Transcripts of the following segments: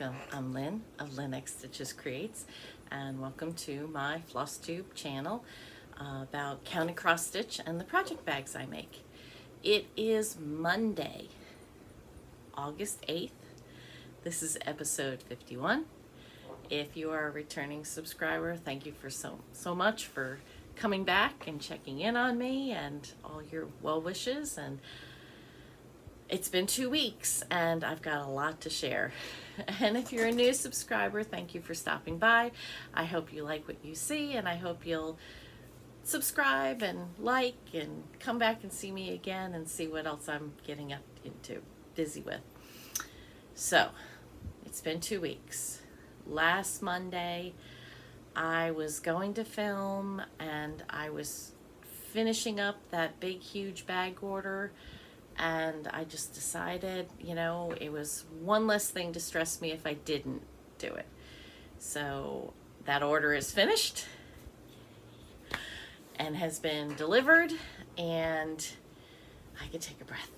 welcome. I'm Lynn of Lynn X Stitches Creates, and welcome to my Flosstube channel about counting cross stitch and the project bags I make. It is Monday, August 8th. This is episode 51. If you are a returning subscriber, thank you for so much for coming back and checking in on me and all your well wishes. And it's been 2 weeks and I've got a lot to share. And if you're a new subscriber, thank you for stopping by. I hope you like what you see, and I hope you'll subscribe and like and come back and see me again and see what else I'm getting up into, busy with. So, it's been 2 weeks. Last Monday, I was going to film and I was finishing up that big, huge bag order. And I just decided, it was one less thing to stress me if I didn't do it. So that order is finished and has been delivered, and I could take a breath.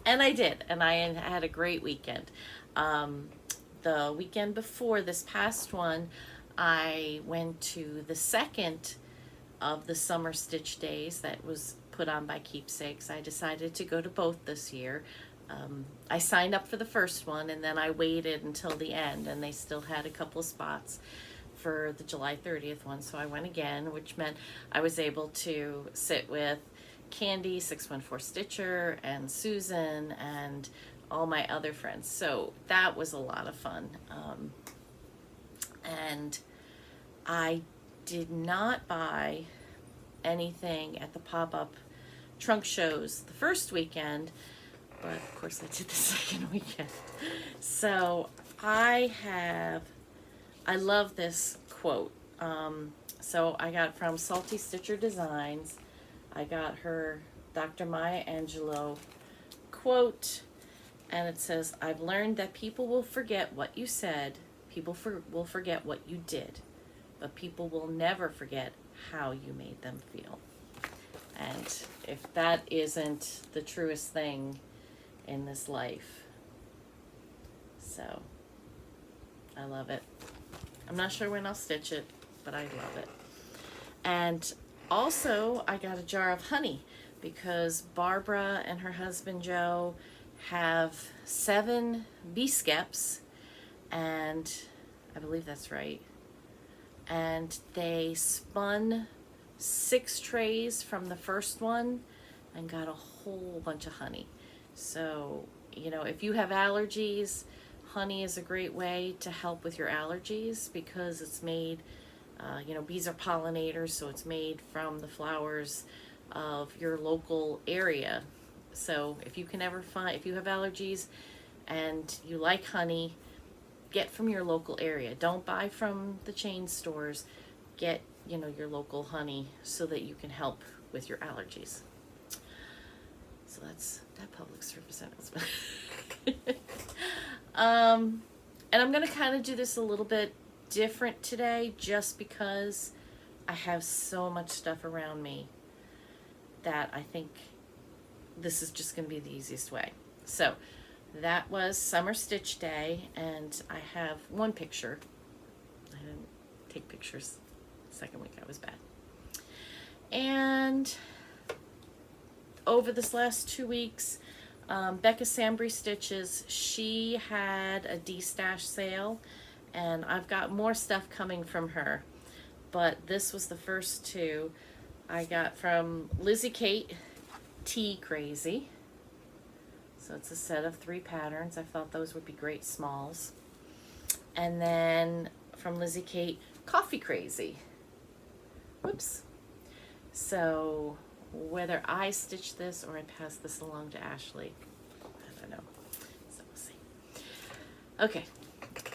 And I did, and I had a great weekend. The weekend before this past one, I went to the second of the summer stitch days that was put on by Keepsakes. I decided to go to both this year. I signed up for the first one, and then I waited until the end, and they still had a couple of spots for the July 30th one, so I went again, which meant I was able to sit with Candy, 614 Stitcher, and Susan, and all my other friends. So that was a lot of fun. And I did not buy anything at the pop-up trunk shows the first weekend, but of course I did the second weekend. So I love this quote. So I got from Salty Stitcher Designs. I got her Dr. Maya Angelou quote, and it says, "I've learned that people will forget what you said, people will forget what you did, but people will never forget how you made them feel." And if that isn't the truest thing in this life, so I love it. I'm not sure when I'll stitch it, but I love it. And also I got a jar of honey because Barbara and her husband Joe have 7 bee skeps, and I believe that's right. And they spun 6 trays from the first one and got a whole bunch of honey. So, if you have allergies, honey is a great way to help with your allergies because it's made, bees are pollinators, so it's made from the flowers of your local area. So if you have allergies and you like honey, get from your local area. Don't buy from the chain stores. Get, your local honey so that you can help with your allergies. So that's that public service announcement. And I'm going to kind of do this a little bit different today just because I have so much stuff around me that I think this is just going to be the easiest way. So that was Summer Stitch Day, and I have one picture. I didn't take pictures the second week. I was bad. And over this last 2 weeks, Becca Sambry Stitches, she had a D-Stash sale, and I've got more stuff coming from her. But this was the first 2 I got from Lizzie Kate Tea Crazy. So it's a set of 3 patterns. I thought those would be great smalls. And then from Lizzie Kate, Coffee Crazy. Whoops. So whether I stitch this or I pass this along to Ashley, I don't know. So we'll see. Okay,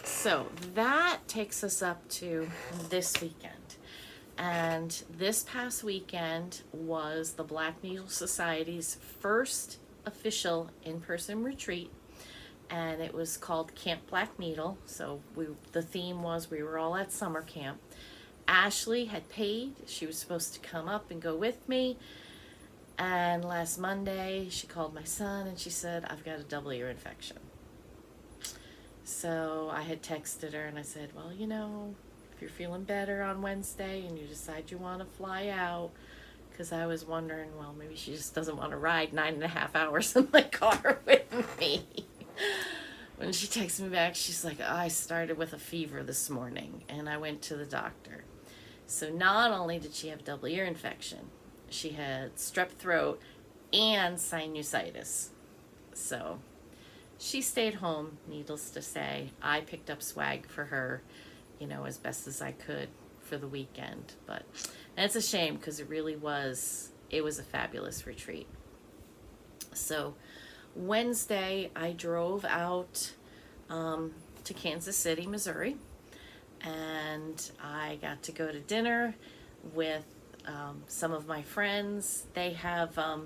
so that takes us up to this weekend. And this past weekend was the Black Needle Society's first official in-person retreat, and it was called Camp Black Needle. So the theme was we were all at summer camp. Ashley had paid. She was supposed to come up and go with me, and last Monday she called my son and she said, "I've got a double ear infection." So I had texted her and I said, well, you know, if you're feeling better on Wednesday and you decide you want to fly out, because I was wondering, well, maybe she just doesn't want to ride 9.5 hours in my car with me. When she texted me back, she's like, I started with a fever this morning and I went to the doctor. So not only did she have double ear infection, she had strep throat and sinusitis. So she stayed home, needless to say. I picked up swag for her, you know, as best as I could for the weekend. But, and it's a shame because it was a fabulous retreat. So Wednesday, I drove out to Kansas City, Missouri, and I got to go to dinner with some of my friends. They have a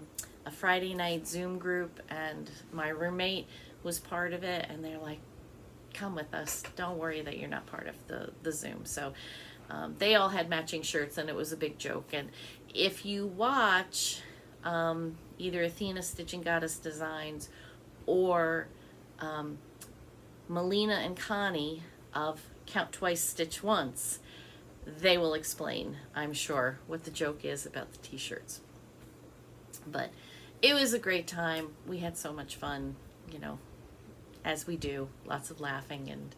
Friday night Zoom group, and my roommate was part of it, and they're like, come with us, don't worry that you're not part of the Zoom. So they all had matching shirts, and it was a big joke. And if you watch either Athena Stitching Goddess Designs or Melina and Connie of Count Twice, Stitch Once, they will explain, I'm sure, what the joke is about the t-shirts. But it was a great time. We had so much fun, you know, as we do, lots of laughing and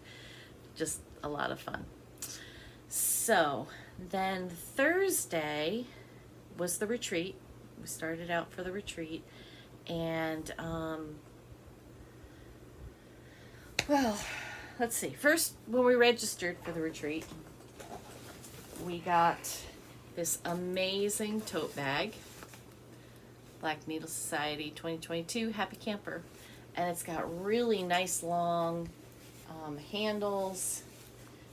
just a lot of fun. So then Thursday was the retreat. We started out for the retreat, and well, let's see. First, when we registered for the retreat, we got this amazing tote bag, Black Needle Society 2022 Happy Camper, and it's got really nice long handles,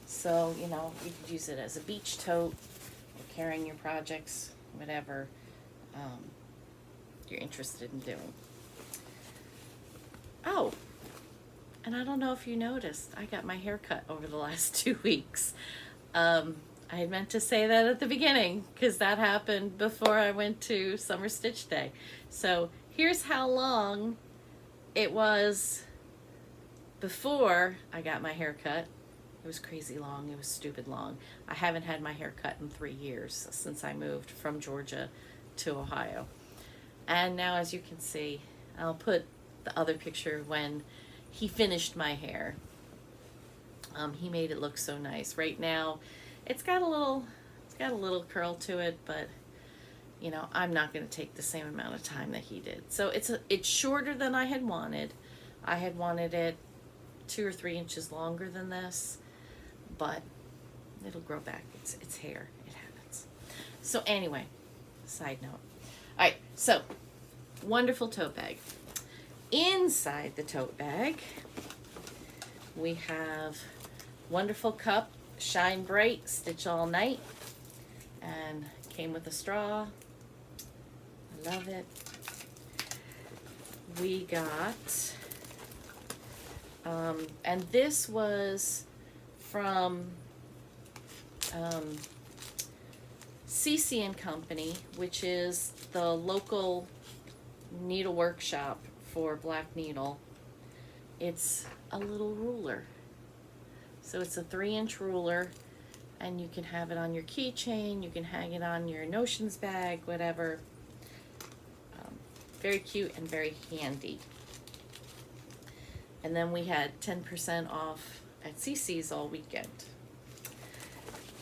so you know you could use it as a beach tote or carrying your projects, whatever you're interested in doing. Oh, and I don't know if you noticed, I got my hair cut over the last 2 weeks. I had meant to say that at the beginning because that happened before I went to Summer Stitch Day. So here's how long it was before I got my hair cut. It was crazy long. It was stupid long. I haven't had my hair cut in 3 years since I moved from Georgia to Ohio. And now, as you can see, I'll put the other picture when he finished my hair. He made it look so nice. Right now, it's got a little curl to it, but you know, I'm not going to take the same amount of time that he did. So it's shorter than I had wanted. I had wanted it 2 or 3 inches longer than this, but it'll grow back. It's hair. It happens. So anyway, side note. All right, so wonderful tote bag. Inside the tote bag, we have wonderful cup, Shine Bright, Stitch All Night, and came with a straw. I love it. We got, and this was from CC and Company, which is the local needle workshop for black needle. It's a little ruler. So it's a 3-inch ruler, and you can have it on your keychain, you can hang it on your notions bag, whatever. Very cute and very handy. And then we had 10% off at CC's all weekend.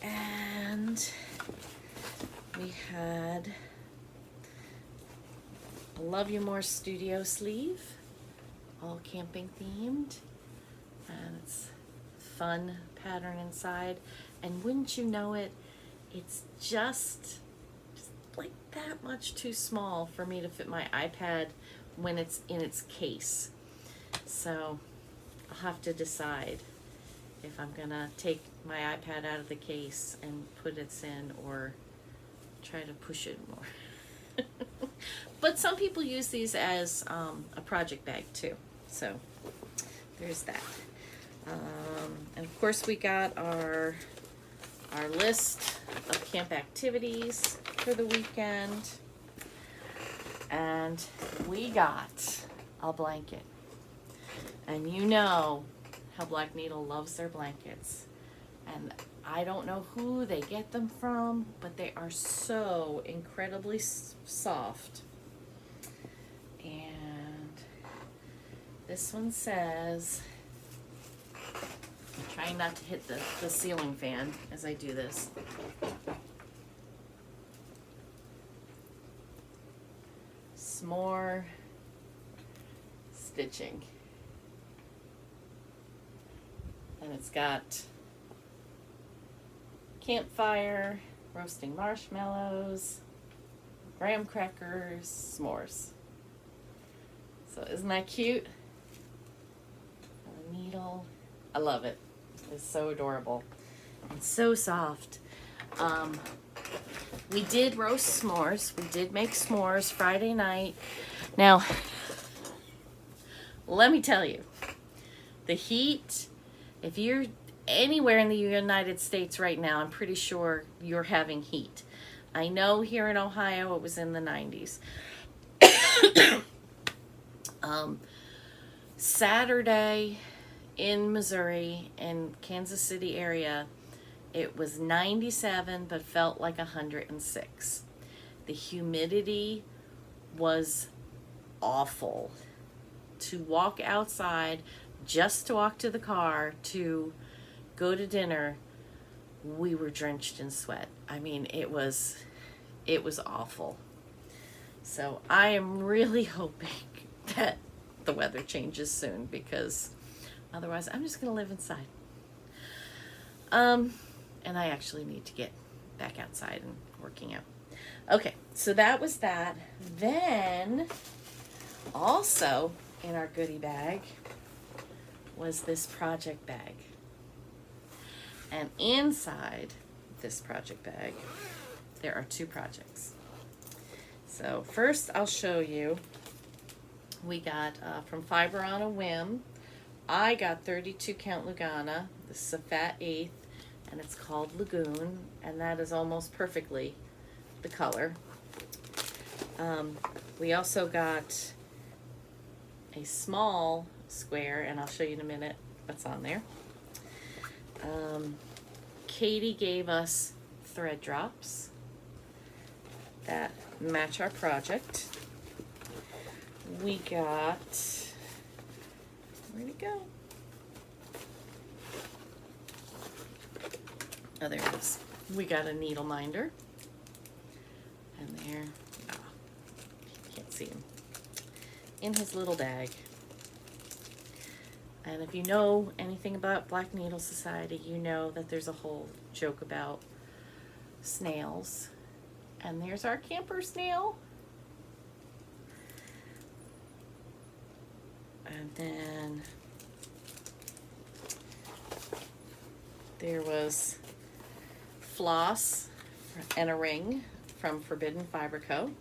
And we had a Love You More studio sleeve, all camping themed, and it's fun pattern inside, and wouldn't you know it, it's just like that much too small for me to fit my iPad when it's in its case. So I'll have to decide if I'm gonna take my iPad out of the case and put it in, or try to push it more. But some people use these as a project bag too, so there's that. And of course we got our list of camp activities for the weekend, and we got a blanket, and you know how Black Needle loves their blankets. And I don't know who they get them from, but they are so incredibly soft. And this one says, I'm trying not to hit the ceiling fan as I do this. S'more stitching. And it's got campfire, roasting marshmallows, graham crackers, s'mores. So isn't that cute? A needle. I love it. It's so adorable. It's so soft. We did roast s'mores. We did make s'mores Friday night. Now, let me tell you, the heat, if you're anywhere in the United States right now, I'm pretty sure you're having heat. I know here in Ohio it was in the 90s. Saturday in Missouri and Kansas City area, it was 97 but felt like 106. The humidity was awful. To walk outside, just to walk to the car, to go to dinner, we were drenched in sweat. I mean, it was awful. So I am really hoping that the weather changes soon, because otherwise I'm just gonna live inside. And I actually need to get back outside and working out. Okay, so that was that. Then also in our goodie bag was this project bag. And inside this project bag, there are 2 projects. So first I'll show you, we got from Fiber on a Whim, I got 32 count Lugana. This is a fat 1/8, and it's called Lagoon, and that is almost perfectly the color. We also got a small square, and I'll show you in a minute what's on there. Katie gave us thread drops that match our project. We got, where'd it go? Oh, there it is. We got a needle minder. And there, can't see him, in his little bag. And if you know anything about Black Needle Society, you know that there's a whole joke about snails. And there's our camper snail. And then there was floss and a ring from Forbidden Fiber Co.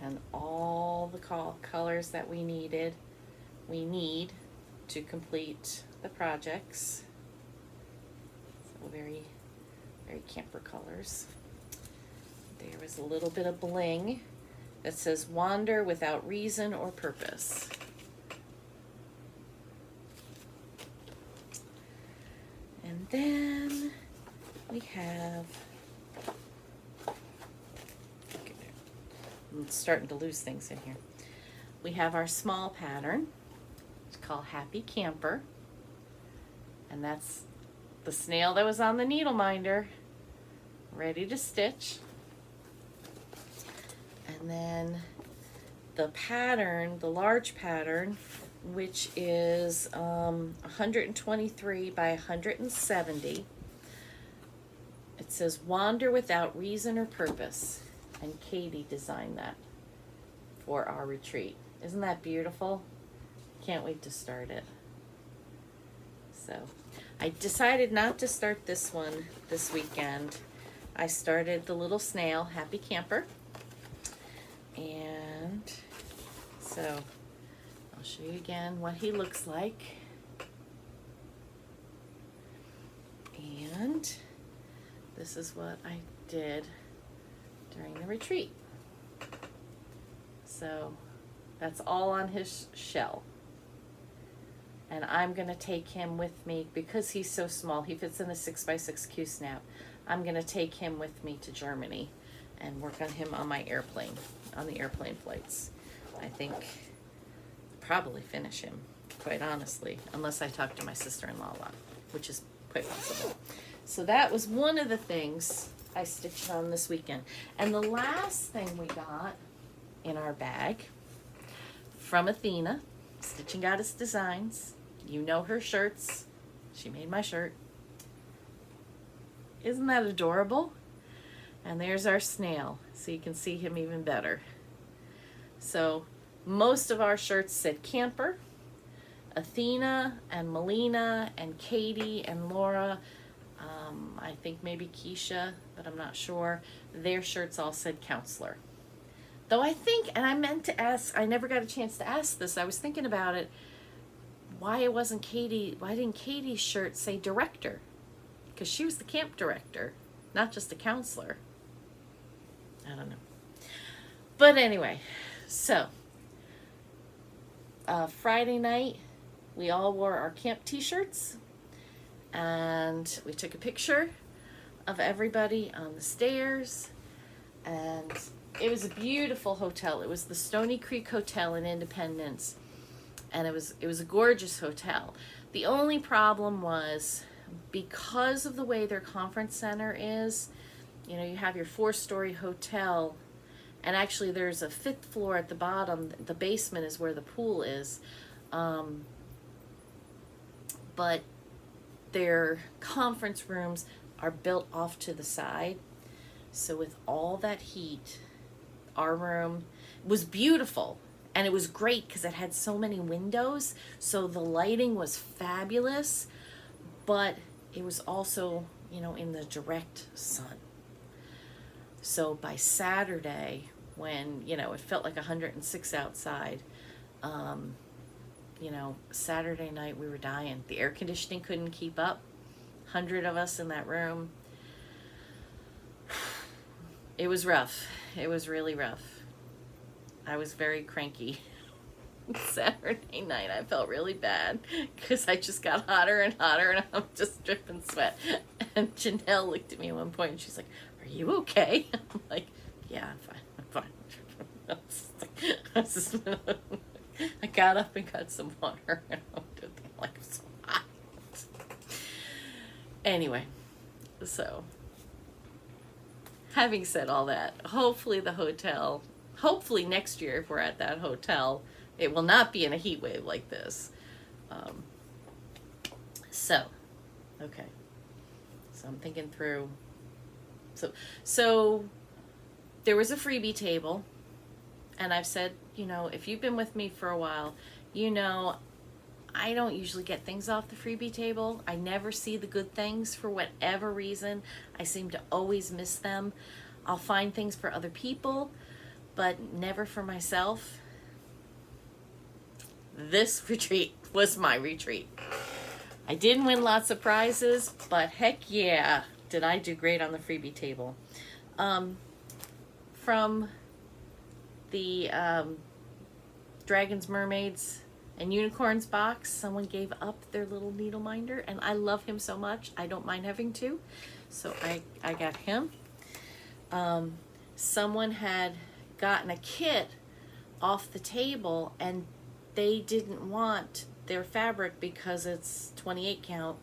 And all the colors that we need to complete the projects. So very, very camper colors. There was a little bit of bling that says wander without reason or purpose. And then we have, I'm starting to lose things in here. We have our small pattern. It's called Happy Camper. And that's the snail that was on the needle minder, ready to stitch. And then the pattern, the large pattern, which is 123 by 170. It says wander without reason or purpose. And Katie designed that for our retreat. Isn't that beautiful? Can't wait to start it. So I decided not to start this one this weekend. I started the little snail, Happy Camper. And so I'll show you again what he looks like. And this is what I did during the retreat. So that's all on his shell. and I'm going to take him with me because he's so small. He fits in a 6x6 Q-snap. I'm going to take him with me to Germany and work on him on my airplane, on the airplane flights. I think probably finish him, quite honestly, unless I talk to my sister-in-law a lot, which is quite possible. So that was one of the things I stitched on this weekend. And the last thing we got in our bag from Athena, Stitching Goddess Designs. You know her shirts. She made my shirt. Isn't that adorable? And there's our snail, so you can see him even better. So most of our shirts said camper. Athena and Melina and Katie and Laura, I think maybe Keisha, but I'm not sure. Their shirts all said counselor. Though I think, and I meant to ask, I never got a chance to ask this, I was thinking about it, why didn't Katie's shirt say director? Because she was the camp director, not just a counselor. I don't know. But anyway, so Friday night, we all wore our camp t-shirts, and we took a picture of everybody on the stairs, and it was a beautiful hotel. It was the Stony Creek Hotel in Independence, and it was a gorgeous hotel. The only problem was, because of the way their conference center is, you know, you have your 4-story hotel, and actually there's a 5th floor at the bottom. The basement is where the pool is, but their conference rooms are built off to the side. So with all that heat, our room was beautiful, and it was great because it had so many windows, so the lighting was fabulous, but it was also, you know, in the direct sun. So by Saturday, when, you know, it felt like 106 outside, you know, Saturday night we were dying. The air conditioning couldn't keep up. 100 of us in that room. It was rough. It was really rough. I was very cranky. Saturday night I felt really bad because I just got hotter and hotter, and I'm just dripping sweat. And Janelle looked at me at one point and she's like, "Are you okay?" I'm like, "Yeah, I'm fine. I'm fine." I got up and got some water, and I'm like, I'm so hot. Anyway, so having said all that, hopefully next year, if we're at that hotel, it will not be in a heat wave like this. Okay. So I'm thinking through. So there was a freebie table, and I've said, you know, if you've been with me for a while, you know, I don't usually get things off the freebie table. I never see the good things for whatever reason. I seem to always miss them. I'll find things for other people, but never for myself. This retreat was my retreat. I didn't win lots of prizes, but heck yeah, did I do great on the freebie table. From the Dragons, Mermaids, and Unicorns box, someone gave up their little needle minder, and I love him so much, I don't mind having two. So I got him. Someone had gotten a kit off the table, and they didn't want their fabric because it's 28 count,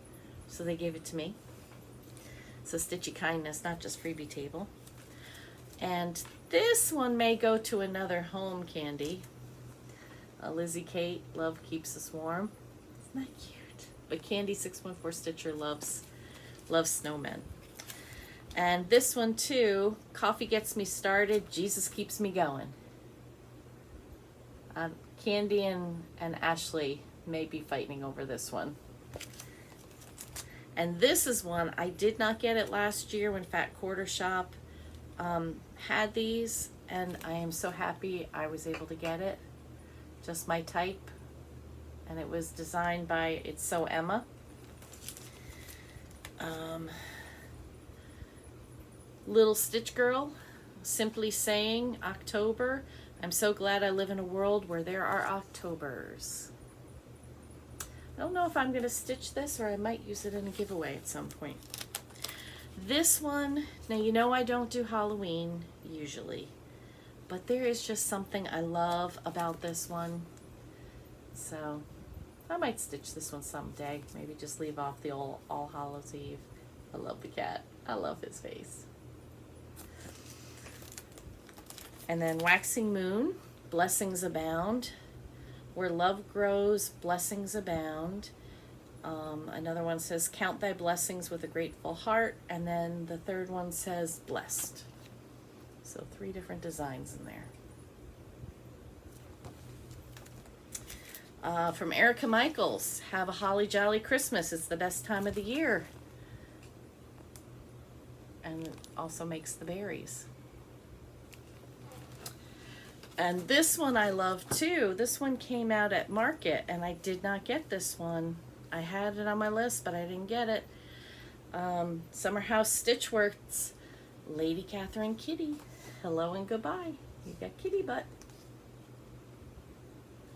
so they gave it to me. So Stitchy kindness, not just freebie table. And this one may go to another home, Candy. Lizzie Kate, love keeps us warm. Isn't that cute? But Candy 614 Stitcher loves snowmen. And this one too, coffee gets me started, Jesus keeps me going. Candy and Ashley may be fighting over this one. And this is one, I did not get it last year when Fat Quarter Shop had these, and I am so happy I was able to get it. Just my type. And it was designed by It's So Emma. Little Stitch Girl, simply saying October. I'm so glad I live in a world where there are Octobers. I don't know if I'm going to stitch this, or I might use it in a giveaway at some point. This one, now you know I don't do Halloween usually, but there is just something I love about this one. So I might stitch this one someday. Maybe just leave off the All Hallows Eve. I love the cat. I love his face. And then Waxing Moon, Blessings Abound. Where love grows, blessings abound. Another one says, count thy blessings with a grateful heart. And then the third one says, blessed. So 3 different designs in there. From Erica Michaels, have a holly jolly Christmas. It's the best time of the year. And it also makes the berries. And this one I love too. This one came out at Market, and I did not get this one. I had it on my list, but I didn't get it. Summer House Stitchworks, Lady Catherine Kitty. Hello and goodbye. You got kitty butt.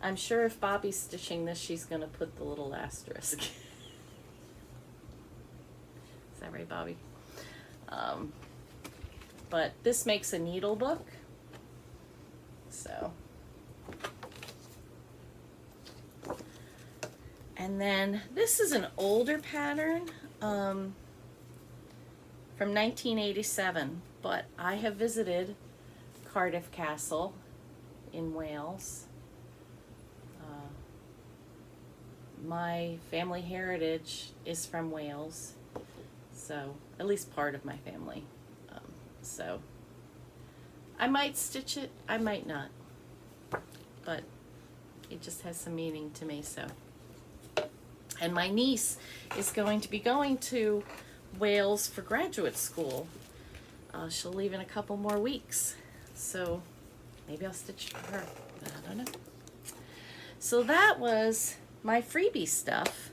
I'm sure if Bobby's stitching this, she's going to put the little asterisk. Is that right, Bobby? But this makes a needle book. So. And then this is an older pattern from 1987, but I have visited Cardiff Castle in Wales. My family heritage is from Wales, so at least part of my family. So I might stitch it, I might not, but it just has some meaning to me. So, and my niece is going to be going to Wales for graduate school. She'll leave in a couple more weeks, so maybe I'll stitch for her. I don't know. So that was my freebie stuff.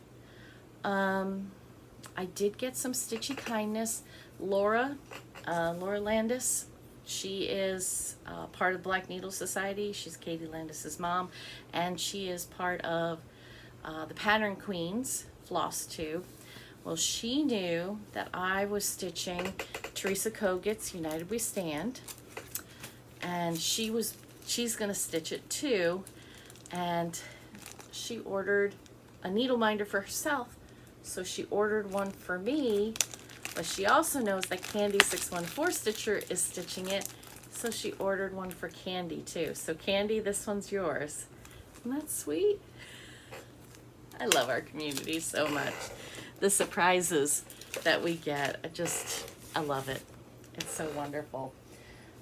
I did get some Stitchy Kindness. Laura Landis, she is part of Black Needle Society. She's Katie Landis's mom, and she is part of the Pattern Queens Flosstube. Well, she knew that I was stitching Teresa Kogut's United We Stand, and she's gonna stitch it too, and she ordered a needle minder for herself, so she ordered one for me, but she also knows that Candy 614 Stitcher is stitching it, so she ordered one for Candy too. So Candy, this one's yours. Isn't that sweet? I love our community so much. The surprises that we get, I love it. It's so wonderful.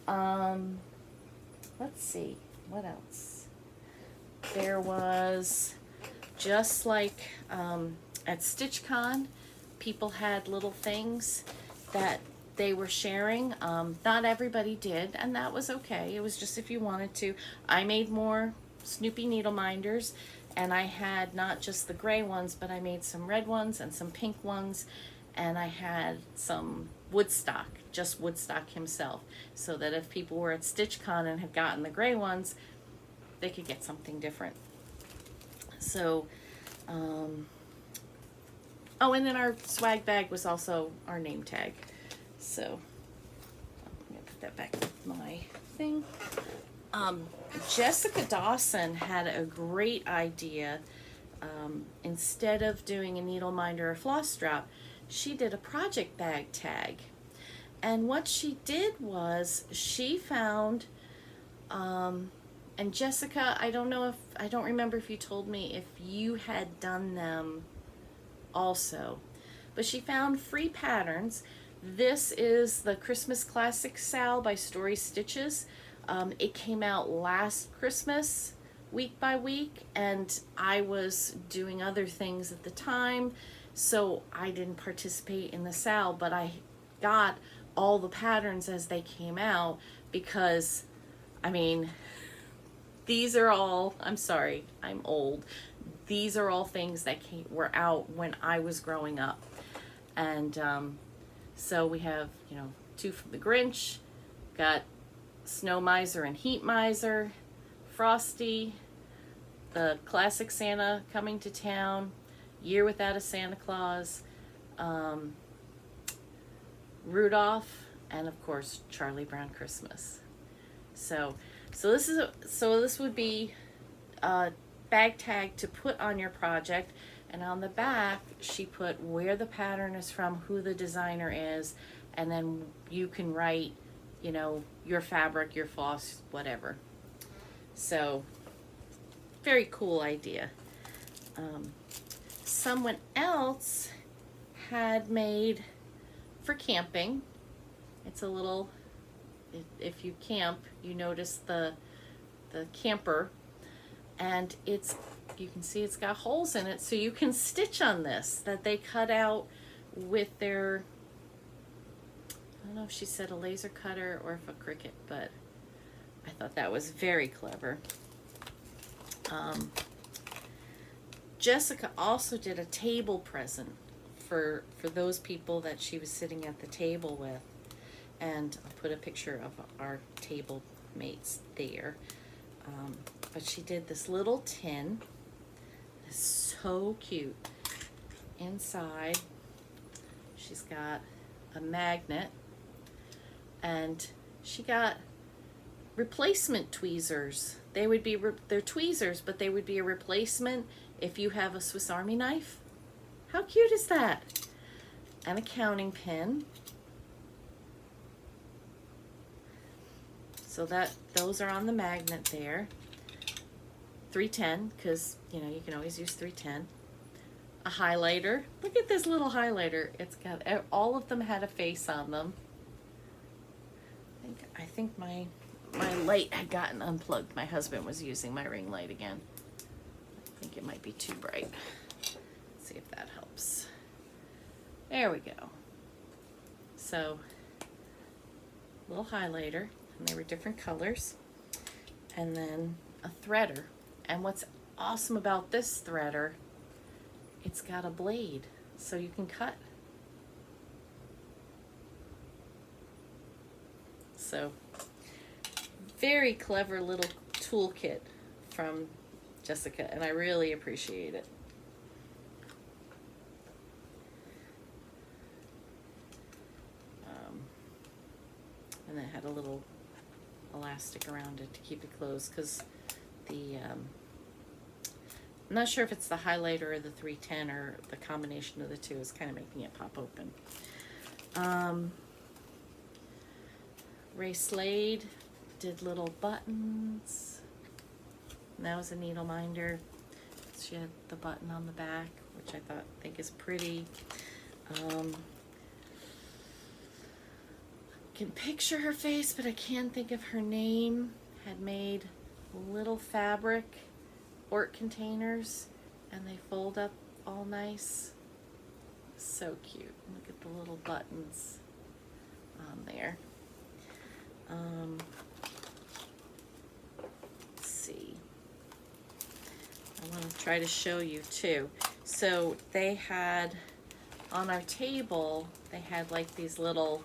Let's see, what else? There was, just like at StitchCon, people had little things that they were sharing. Not everybody did, and that was okay. It was just if you wanted to. I made more Snoopy needle minders, and I had not just the gray ones, but I made some red ones and some pink ones, and I had some Woodstock, just Woodstock himself, so that if people were at StitchCon and had gotten the gray ones, they could get something different. So, oh, and then our swag bag was also our name tag. So, I'm gonna put that back with my thing. Jessica Dawson had a great idea. Instead of doing a needle minder or floss drop, she did a project bag tag. And what she did was she found, and Jessica, I don't remember if you told me if you had done them also, but she found free patterns. This is the Christmas Classic Sal by Story Stitches. It came out last Christmas, week by week, and I was doing other things at the time, so I didn't participate in the Sal, but I got all the patterns as they came out because, I mean, these are all, I'm sorry, I'm old. These are all things that were out when I was growing up. And so we have, two from the Grinch, got Snow Miser and Heat Miser, Frosty, the Classic Santa Coming to Town, Year Without a Santa Claus, Rudolph, and of course Charlie Brown Christmas. So this would be a bag tag to put on your project, and on the back she put where the pattern is from, who the designer is, and then you can write, you know, your fabric, your floss, whatever. So very cool idea. Someone else had made for camping. It's a little, if you camp, you notice the camper, and you can see it's got holes in it, so you can stitch on this that they cut out with their, I don't know if she said a laser cutter or if a Cricut, but I thought that was very clever. Jessica also did a table present for those people that she was sitting at the table with, and I'll put a picture of our table mates there. But she did this little tin. It's so cute. Inside, she's got a magnet, and she got replacement tweezers. They would be they're tweezers, but they would be a replacement if you have a Swiss Army knife. How cute is that? And a counting pin. So those are on the magnet there. 310, because you know you can always use 310. A highlighter. Look at this little highlighter. It's got, all of them had a face on them. I think my light had gotten unplugged. My husband was using my ring light again. I think it might be too bright. Let's see if that helps. There we go. So, little highlighter, and they were different colors. And then a threader. And what's awesome about this threader, it's got a blade, so you can cut. So, very clever little toolkit from Jessica, and I really appreciate it. And it had a little elastic around it to keep it closed, because the I'm not sure if it's the highlighter or the 310 or the combination of the two is kind of making it pop open. Ray Slade did little buttons. And that was a needle minder. She had the button on the back, which I think is pretty. Can picture her face, but I can't think of her name. Had made little fabric Ort containers, and they fold up all nice. So cute. Look at the little buttons on there. Let's see. I want to try to show you too. So they had, on our table, they had like these little,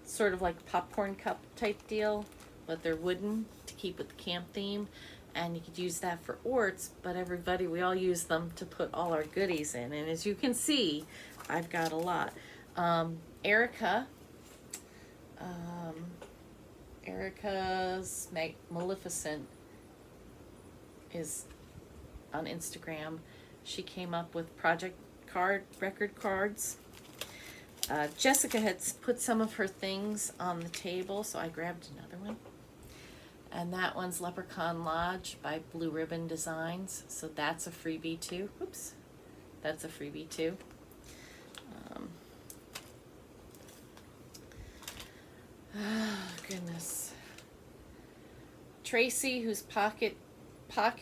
sort of like popcorn cup type deal, but they're wooden to keep with the camp theme. And you could use that for orts, but we all use them to put all our goodies in. And as you can see, I've got a lot. Erica's Maleficent is on Instagram. She came up with record cards. Jessica had put some of her things on the table, so I grabbed another one. And that one's Leprechaun Lodge by Blue Ribbon Designs. So that's a freebie too. Oops. That's a freebie too. Oh, goodness. Tracy, who's Pocket Pup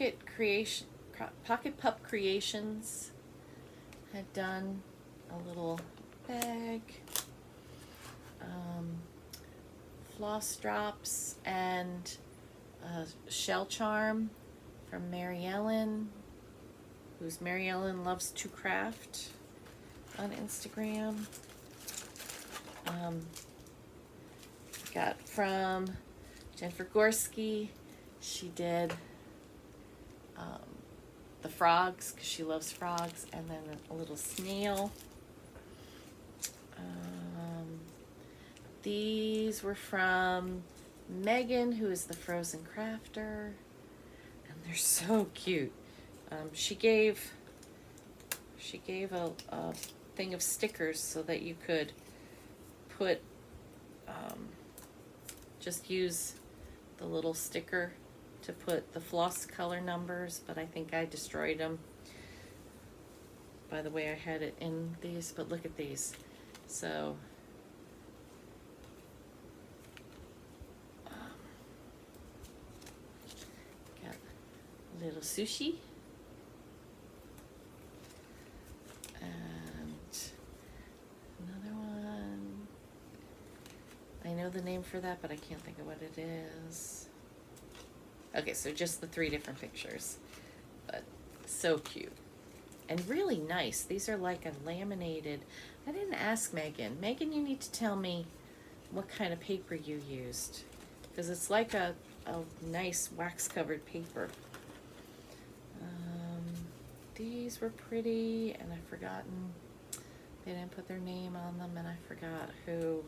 Creations, had done a little bag. Floss drops and shell charm from Mary Ellen, who's Mary Ellen Loves to Craft on Instagram. Got from Jennifer Gorski. She did the frogs, because she loves frogs, and then a little snail. These were from Megan, who is the frozen crafter, and they're so cute. She gave a thing of stickers so that you could put, just use the little sticker to put the floss color numbers, but I think I destroyed them by the way I had it in these. But look at these. So got a little sushi and another one. I know the name for that, but I can't think of what it is. Okay, so just the 3 different pictures, but so cute and really nice. These are like a laminated. I didn't ask Megan. Megan, you need to tell me what kind of paper you used, because it's like a nice wax covered paper. These were pretty, and I've forgotten, they didn't put their name on them, and I forgot who.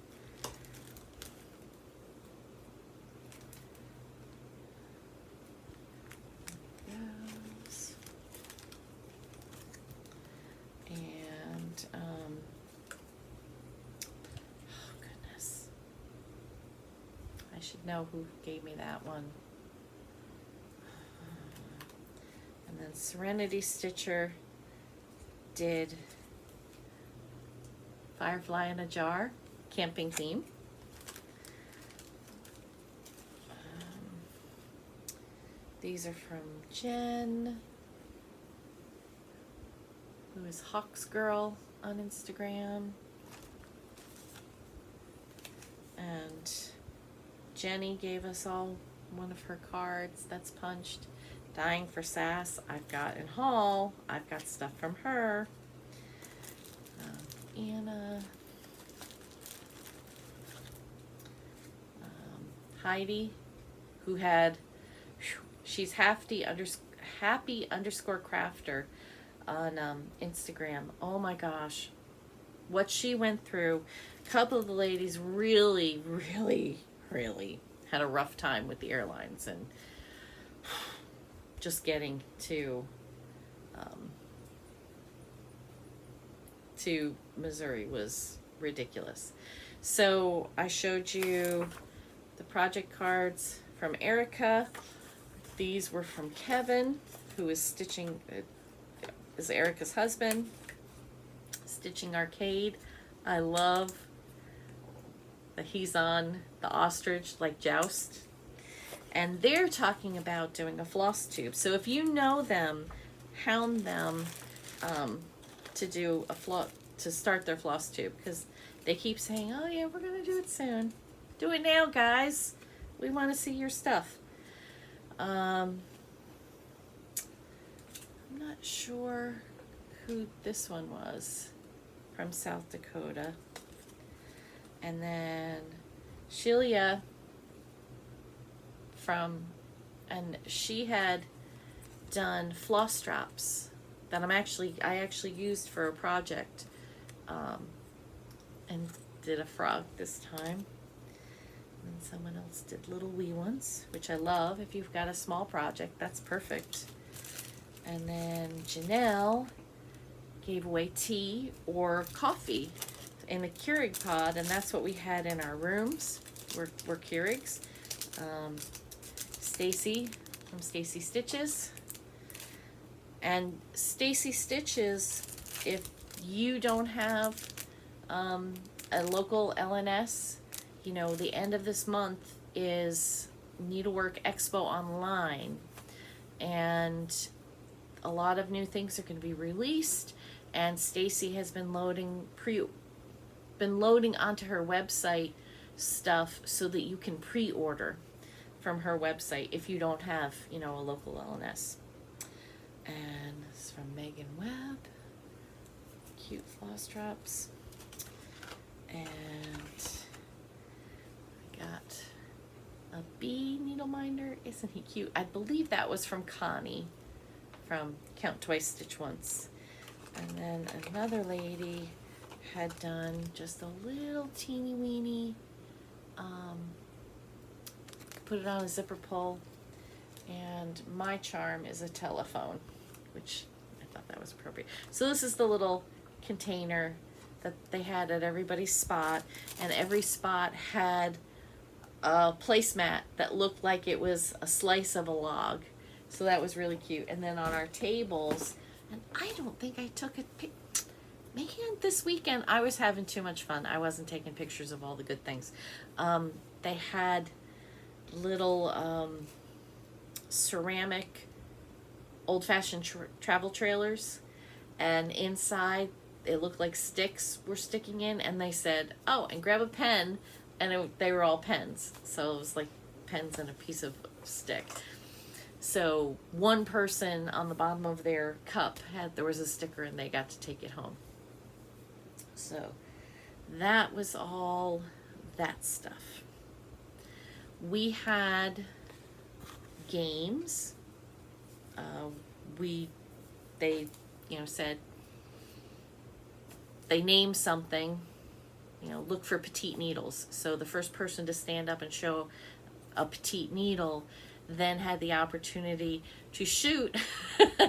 And oh goodness, I should know who gave me that one. And then Serenity Stitcher did Firefly in a Jar camping theme. These are from Jen, who is Hawks Girl on Instagram. And Jenny gave us all one of her cards that's punched. Dying for Sass, I've got in haul. I've got stuff from her. Anna. Heidi, who had, she's happy underscore crafter on Instagram. Oh my gosh, what she went through. A couple of the ladies really had a rough time with the airlines, and just getting to Missouri was ridiculous. So I showed you the project cards from Erica. These were from Kevin, who is stitching, is Erica's husband, Stitching Arcade. I love that he's on the ostrich, like Joust. And they're talking about doing a floss tube. So if you know them, hound them to do to start their floss tube, because they keep saying, oh yeah, we're gonna do it soon. Do it now, guys. We want to see your stuff. I'm not sure who this one was, from South Dakota. And then Shelia and she had done floss drops that I actually used for a project, and did a frog this time. And someone else did little wee ones, which I love. If you've got a small project, that's perfect. And then Janelle gave away tea or coffee in a Keurig pod, and that's what we had in our rooms. Were Keurigs. Stacy from Stacy Stitches. And Stacy Stitches, if you don't have a local LNS, you know, the end of this month is Needlework Expo Online, and a lot of new things are going to be released, and Stacy has been loading onto her website stuff so that you can pre-order from her website if you don't have, you know, a local LNS. And this is from Megan Webb. Cute floss drops. And I got a bee needle minder. Isn't he cute? I believe that was from Connie from Count Twice Stitch Once. And then another lady had done just a little teeny weeny, put it on a zipper pull, and my charm is a telephone, which I thought that was appropriate. So this is the little container that they had at everybody's spot, and every spot had a placemat that looked like it was a slice of a log. So that was really cute. And then on our tables, and I don't think I took a pic. Man, this weekend I was having too much fun. I wasn't taking pictures of all the good things. They had little ceramic old-fashioned travel trailers, and inside it looked like sticks were sticking in, and they said, oh, and grab a pen, and they were all pens. So it was like pens and a piece of stick. So one person on the bottom of their cup there was a sticker, and they got to take it home. So that was all that stuff. We had games. They said, they named something, look for petite needles. So the first person to stand up and show a petite needle then had the opportunity to shoot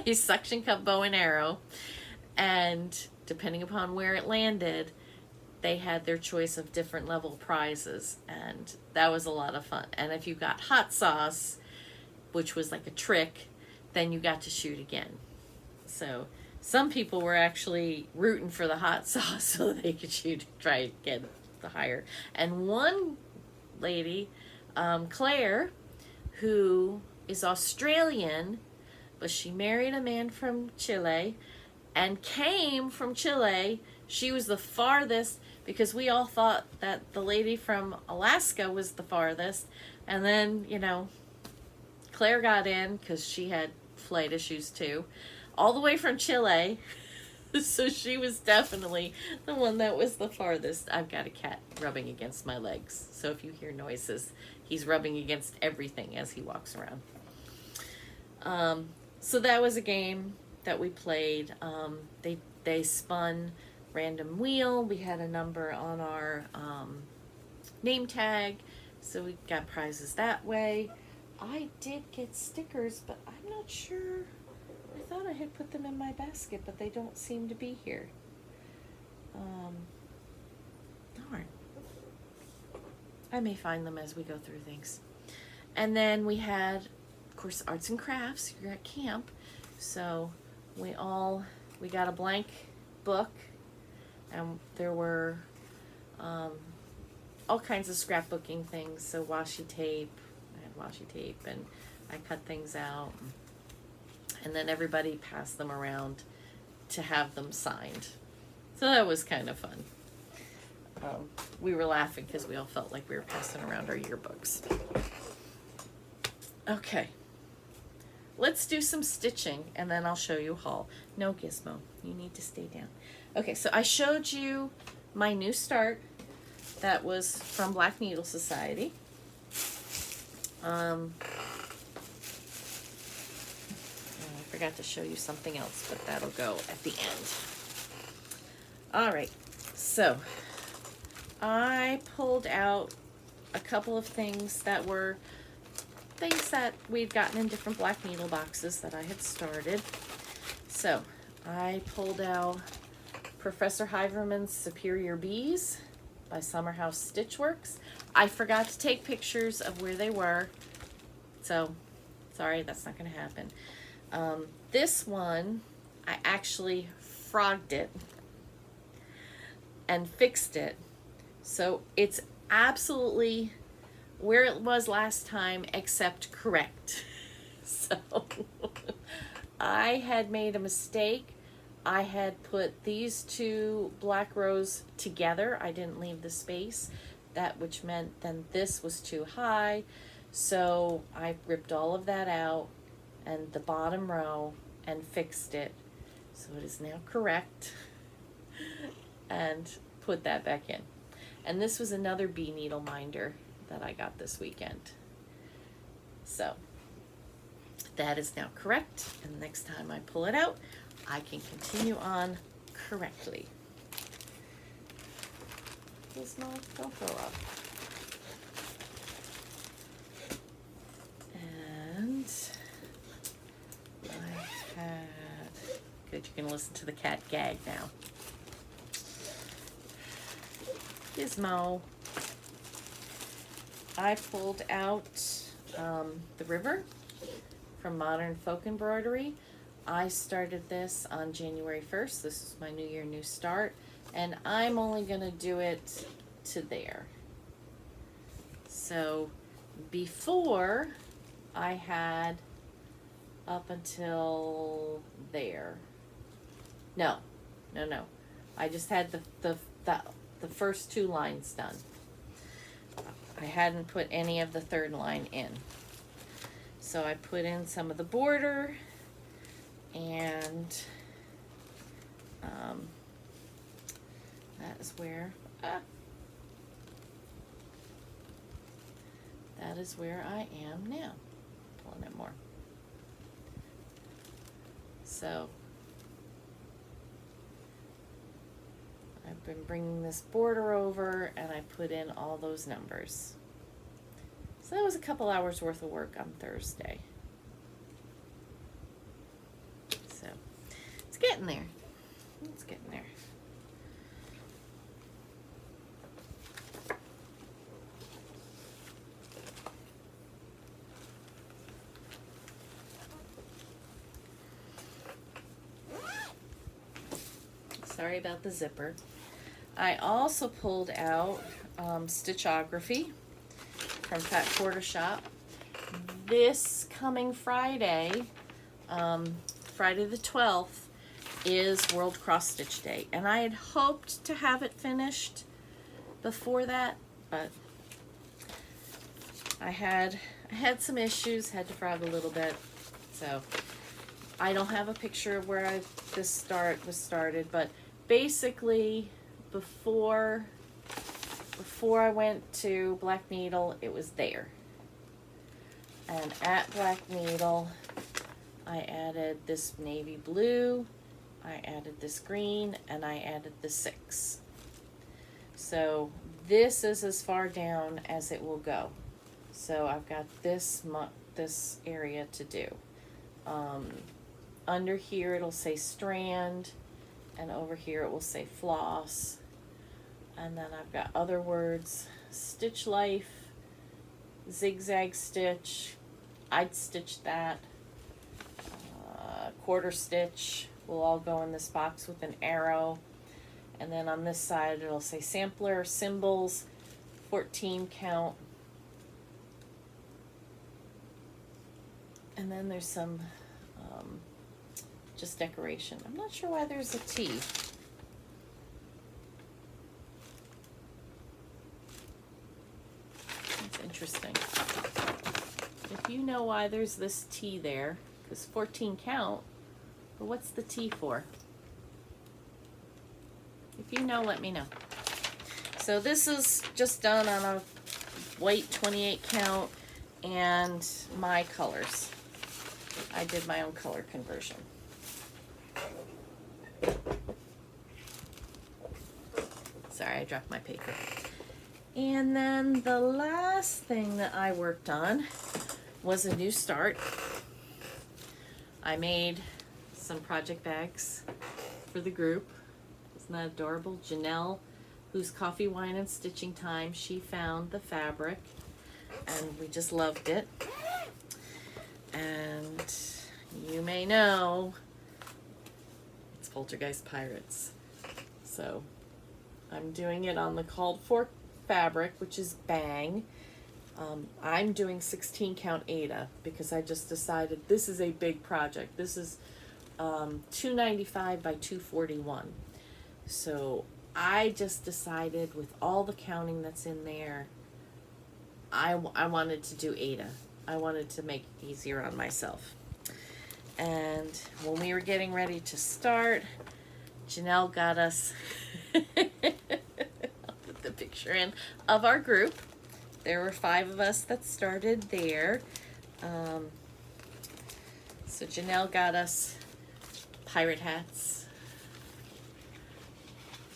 a suction cup bow and arrow, and depending upon where it landed, they had their choice of different level prizes, and that was a lot of fun. And if you got hot sauce, which was like a trick, then you got to shoot again. So some people were actually rooting for the hot sauce so they could try to get the higher. And one lady, Claire, who is Australian, but she married a man from Chile and came from Chile. She was the farthest, because we all thought that the lady from Alaska was the farthest. And then, Claire got in because she had flight issues too, all the way from Chile. So she was definitely the one that was the farthest. I've got a cat rubbing against my legs, so if you hear noises, he's rubbing against everything as he walks around. So that was a game that we played. They spun random wheel. We had a number on our name tag, so we got prizes that way. I did get stickers, but I'm not sure. I thought I had put them in my basket, but they don't seem to be here. Darn. I may find them as we go through things. And then we had, of course, arts and crafts. You're at camp, so we got a blank book, and there were all kinds of scrapbooking things. So washi tape. I had washi tape, and I cut things out. And then everybody passed them around to have them signed. So that was kind of fun. We were laughing because we all felt like we were passing around our yearbooks. Okay. Let's do some stitching, and then I'll show you a haul. No, Gizmo, you need to stay down. Okay, so I showed you my new start. That was from Black Needle Society. I forgot to show you something else, but that'll go at the end. All right, so I pulled out a couple of things that were things that we'd gotten in different Black Needle boxes that I had started. So I pulled out Professor Heiverman's Superior Bees by Summerhouse Stitchworks. I forgot to take pictures of where they were, so sorry, that's not going to happen. This one, I actually frogged it and fixed it, so it's absolutely where it was last time, except correct. So I had made a mistake. I had put these two black rows together. I didn't leave the space, which meant then this was too high. So I ripped all of that out and the bottom row and fixed it. So it is now correct, and put that back in. And this was another bee needle minder that I got this weekend. So That is now correct, and the next time I pull it out, I can continue on correctly. Gizmo, don't throw up. And I had, good, you can listen to the cat gag now. Gizmo. I pulled out the river from Modern Folk Embroidery. I started this on January 1st. This is my New Year, New Start. And I'm only going to do it to there. So before I had up until there. No. I just had the first two lines done. I hadn't put any of the third line in. So I put in some of the border, and that is where I am now. Pulling it more. So I've been bringing this border over, and I put in all those numbers. So that was a couple hours worth of work on Thursday. So it's getting there. It's getting there. Sorry about the zipper. I also pulled out Stitch-O-Graphy from Fat Quarter Shop. This coming Friday, Friday the 12th, is World Cross Stitch Day. And I had hoped to have it finished before that, but I had some issues, had to frog a little bit. So I don't have a picture of where this was started, but basically before I went to Black Needle, it was there. And at Black Needle, I added this navy blue, I added this green, and I added the 6. So this is as far down as it will go. So I've got this area to do. Under here it'll say strand, and over here it will say floss. And then I've got other words, stitch life, zigzag stitch, I'd stitch that, quarter stitch will all go in this box with an arrow. And then on this side it'll say sampler, symbols, 14 count. And then there's some just decoration. I'm not sure why there's a T. That's interesting. If you know why there's this T there, because 14 count, but what's the T for? If you know, let me know. So this is just done on a white 28 count and my colors. I did my own color conversion. Sorry, I dropped my paper. And then the last thing that I worked on was a new start. I made some project bags for the group. Isn't that adorable? Janelle, who's Coffee, Wine, and Stitching Time, she found the fabric, and we just loved it. And you may know it's Poltergeist Pirates. So I'm doing it on the called for fabric, which is Bang. I'm doing 16 count Aida because I just decided this is a big project. This is 295 by 241. So I just decided with all the counting that's in there, I wanted to do Aida. I wanted to make it easier on myself. And when we were getting ready to start, Janelle got us, I'll put the picture in, of our group. There were 5 of us that started there. So Janelle got us pirate hats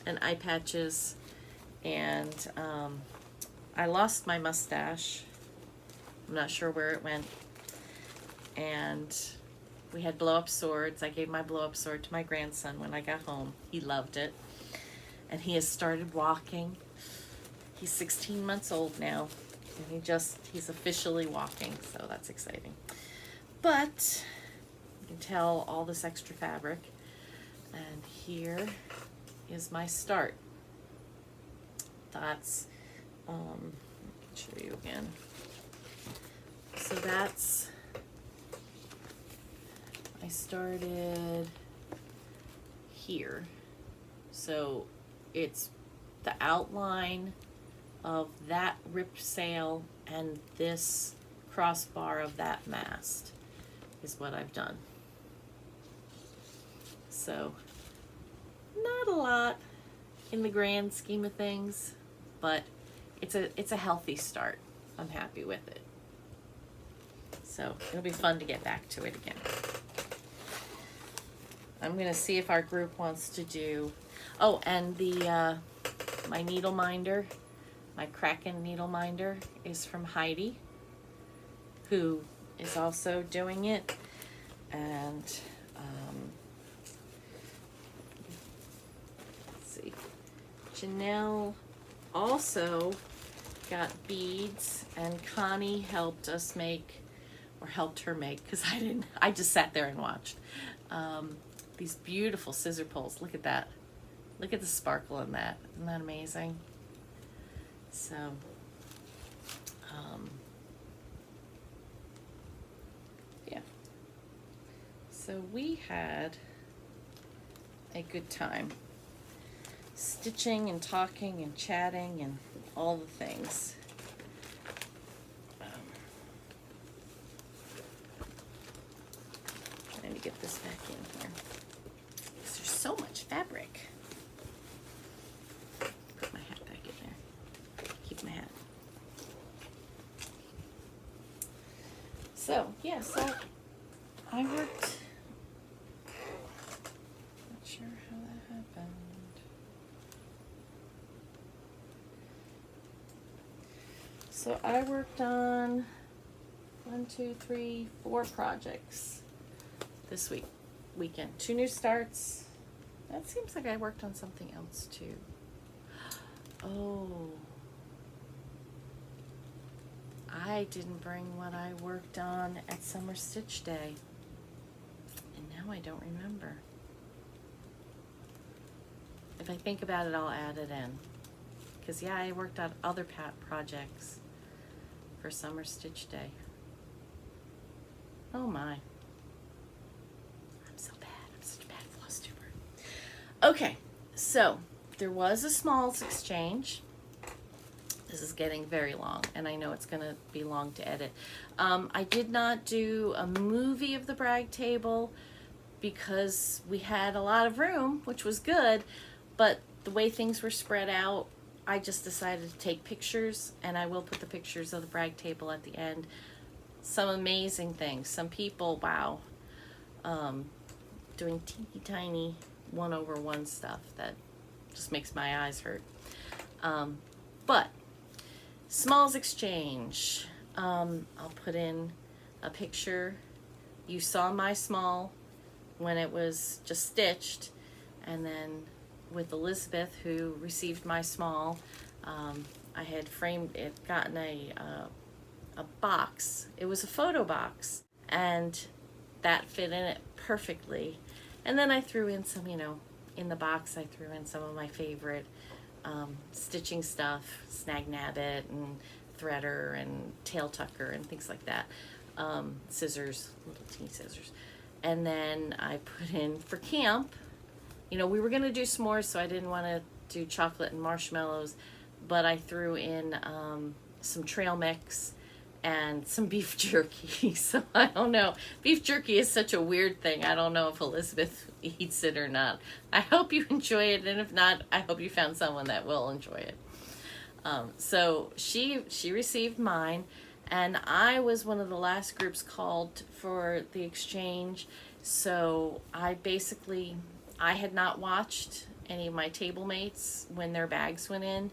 and eye patches, and I lost my mustache. I'm not sure where it went. And we had blow-up swords. I gave my blow-up sword to my grandson when I got home. He loved it. And he has started walking. He's 16 months old now, and he's officially walking, so that's exciting. But you can tell all this extra fabric, and here is my start. That's, let me show you again. So that's, I started here. So it's the outline of that ripped sail and this crossbar of that mast is what I've done. So not a lot in the grand scheme of things, but it's a healthy start. I'm happy with it. So it'll be fun to get back to it again. I'm gonna see if our group wants to do, oh, and the my needle minder, my Kraken needle minder is from Heidi, who is also doing it. And let's see, Janelle also got beads, and Connie helped us make, or helped her make, because I just sat there and watched. These beautiful scissor pulls. Look at that. Look at the sparkle in that. Isn't that amazing? So, yeah. So we had a good time stitching and talking and chatting and all the things. Trying to get this back in here. Because there's so much fabric. Put my hat back in there. Keep my hat. So, yeah, so I worked. Not sure how that happened. So I worked on 1, 2, 3, 4 projects this weekend. 2 new starts. That seems like I worked on something else too. Oh, I didn't bring what I worked on at Summer Stitch Day, and now I don't remember. If I think about it, I'll add it in. Because yeah, I worked on other projects for Summer Stitch Day. Oh my. I'm so bad. I'm such a bad Flosstuber. Okay, so there was a smalls exchange. This is getting very long, and I know it's going to be long to edit. I did not do a movie of the brag table because we had a lot of room, which was good, but the way things were spread out, I just decided to take pictures, and I will put the pictures of the brag table at the end. Some amazing things. Some people, wow, doing teeny tiny 1/1 stuff that just makes my eyes hurt. But smalls exchange. I'll put in a picture. You saw my small when it was just stitched, and then with Elizabeth, who received my small, I had framed it, gotten a box. It was a photo box, and that fit in it perfectly. And then I threw in some, in the box I threw in some of my favorite stitching stuff, Snag Nabbit and Threader and Tail Tucker and things like that. Scissors, little teeny scissors. And then I put in for camp, we were gonna do s'mores, so I didn't want to do chocolate and marshmallows, but I threw in some trail mix and some beef jerky. So I don't know. Beef jerky is such a weird thing. I don't know if Elizabeth eats it or not. I hope you enjoy it, and if not, I hope you found someone that will enjoy it. So she received mine, And I was one of the last groups called for the exchange. So I had not watched any of my table mates when their bags went in.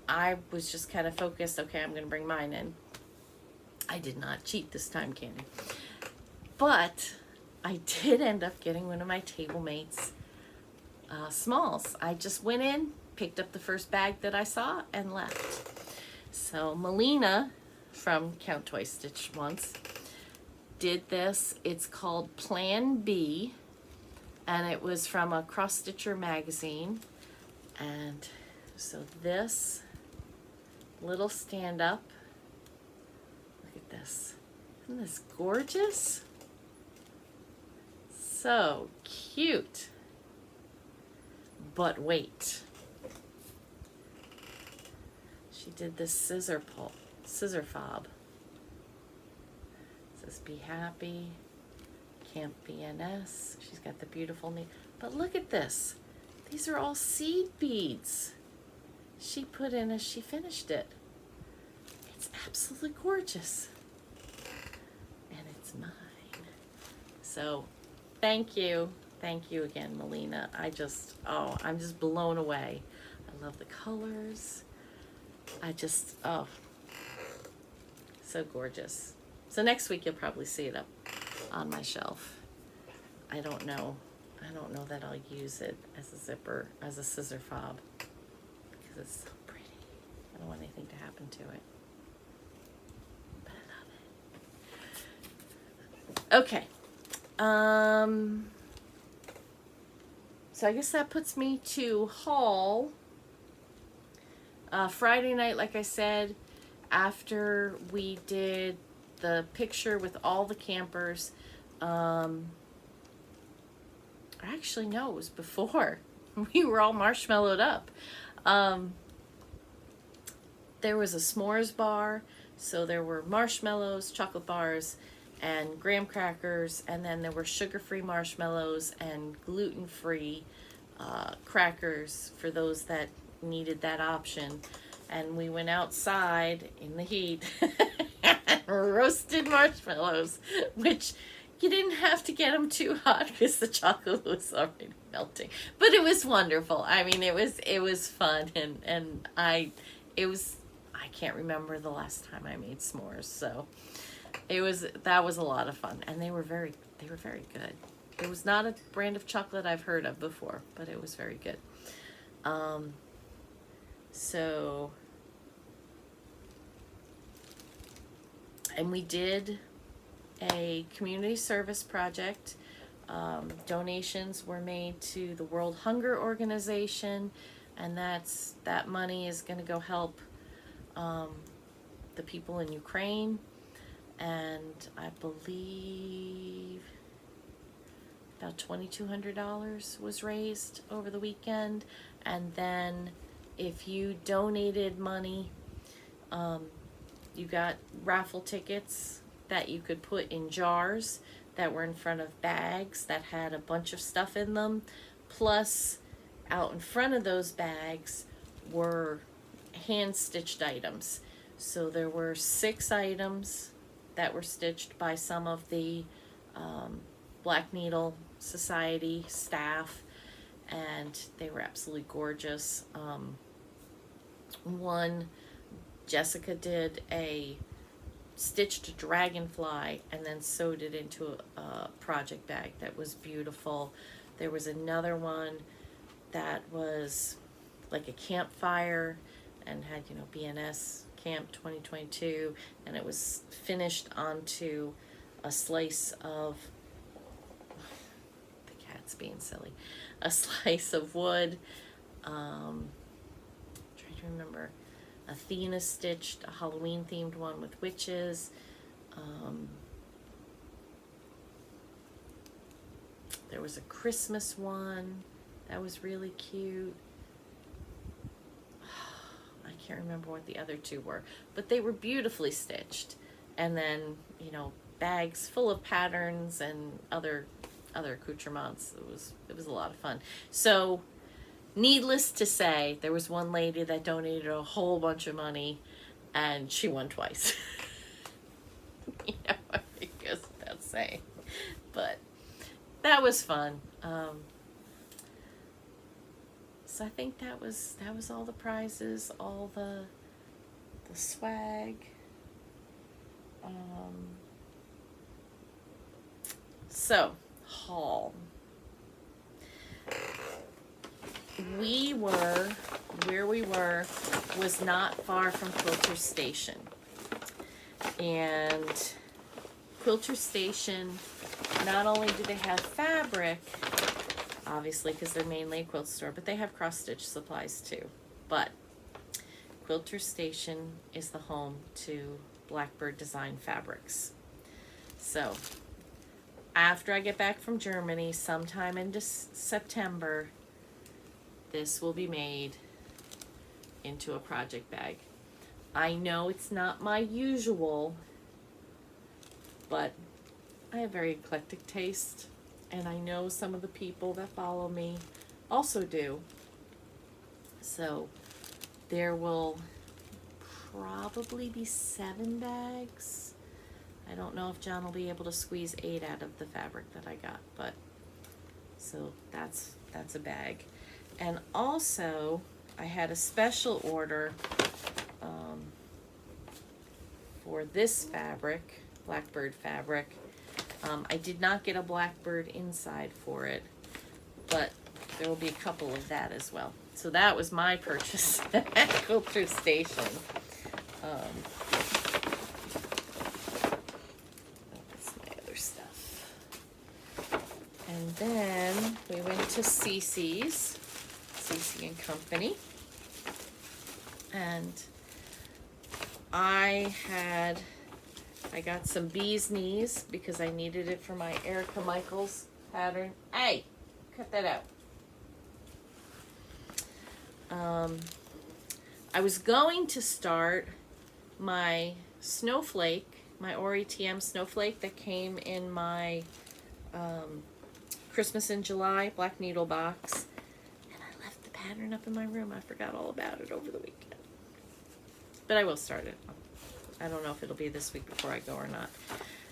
I was just kind of focused, okay, I'm going to bring mine in. I did not cheat this time, Candy. But I did end up getting one of my table mates smalls. I just went in, picked up the first bag that I saw, and left. So Melina from Count Toy Stitch once did this. It's called Plan B, and it was from a Cross Stitcher magazine. And so this little stand up, look at this. Isn't this gorgeous? So cute. But wait. She did this scissor fob. It says be happy, Camp BNS. She's got the beautiful name. But look at this. These are all seed beads she put in as she finished it. It's absolutely gorgeous. And it's mine. So thank you. Thank you again, Melina. I'm just blown away. I love the colors. So gorgeous. So next week you'll probably see it up on my shelf. I don't know that I'll use it as a zipper, as a scissor fob, because it's so pretty. I don't want anything to happen to it. But I love it. Okay. So I guess that puts me to haul. Friday night, like I said, after we did the picture with all the campers, actually no, it was before. We were all marshmallowed up. There was a s'mores bar, so there were marshmallows, chocolate bars, and graham crackers, and then there were sugar-free marshmallows and gluten-free crackers for those that needed that option. And we went outside in the heat and roasted marshmallows, which you didn't have to get them too hot because the chocolate was already melting. But it was wonderful. I mean, it was fun, and I can't remember the last time I made s'mores, so that was a lot of fun, and they were very good. It was not a brand of chocolate I've heard of before, but it was very good. So, and we did a community service project. Donations were made to the World Hunger Organization, and that money is going to go help the people in Ukraine. And I believe about $2,200 was raised over the weekend. And then if you donated money, you got raffle tickets that you could put in jars that were in front of bags that had a bunch of stuff in them. Plus, out in front of those bags were hand-stitched items. So there were 6 items that were stitched by some of the Black Needle Society staff, and they were absolutely gorgeous. One, Jessica did a stitched dragonfly and then sewed it into a project bag that was beautiful. There was another one that was like a campfire and had, BNS Camp 2022, and it was finished onto a slice of, the cat's being silly, a slice of wood. Trying to remember. Athena stitched a Halloween themed one with witches. There was a Christmas one that was really cute. I can't remember what the other 2 were, but they were beautifully stitched. And then, bags full of patterns and other accoutrements. It was a lot of fun. So, needless to say, there was one lady that donated a whole bunch of money, and she won twice. say. But that was fun. So I think that was all the prizes, all the swag. So haul. Where we were was not far from Quilter Station. And Quilter Station, not only do they have fabric, obviously because they're mainly a quilt store, but they have cross-stitch supplies too. But Quilter Station is the home to Blackbird Design Fabrics. So after I get back from Germany, sometime in September, this will be made into a project bag. I know it's not my usual, but I have very eclectic taste, and I know some of the people that follow me also do. So there will probably be 7 bags. I don't know if John will be able to squeeze 8 out of the fabric that I got, but so that's a bag. And also I had a special order for this fabric, Blackbird fabric. I did not get a Blackbird inside for it, but there will be a couple of that as well. So that was my purchase at Quilter Station. That's my other stuff. And then we went to CC and Company. And I got some bee's knees because I needed it for my Erica Michaels pattern. Hey, cut that out. I was going to start my snowflake, my ORETM snowflake that came in my Christmas in July black needle box, and I left the pattern up in my room. I forgot all about it over the weekend. But I will start it. I don't know if it'll be this week before I go or not.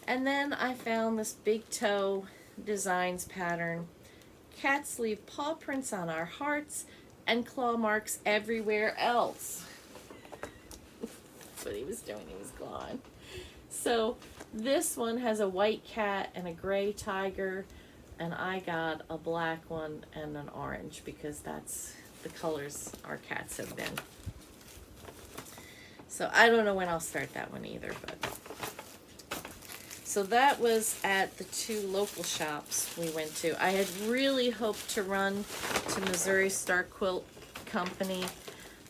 And then I found this Big Toe Designs pattern. Cats leave paw prints on our hearts and claw marks everywhere else. That's what he was doing. He was gone. So this one has a white cat and a gray tiger, and I got a black one and an orange because that's the colors our cats have been. So I don't know when I'll start that one either, but so that was at the 2 local shops we went to. I had really hoped to run to Missouri Star Quilt Company,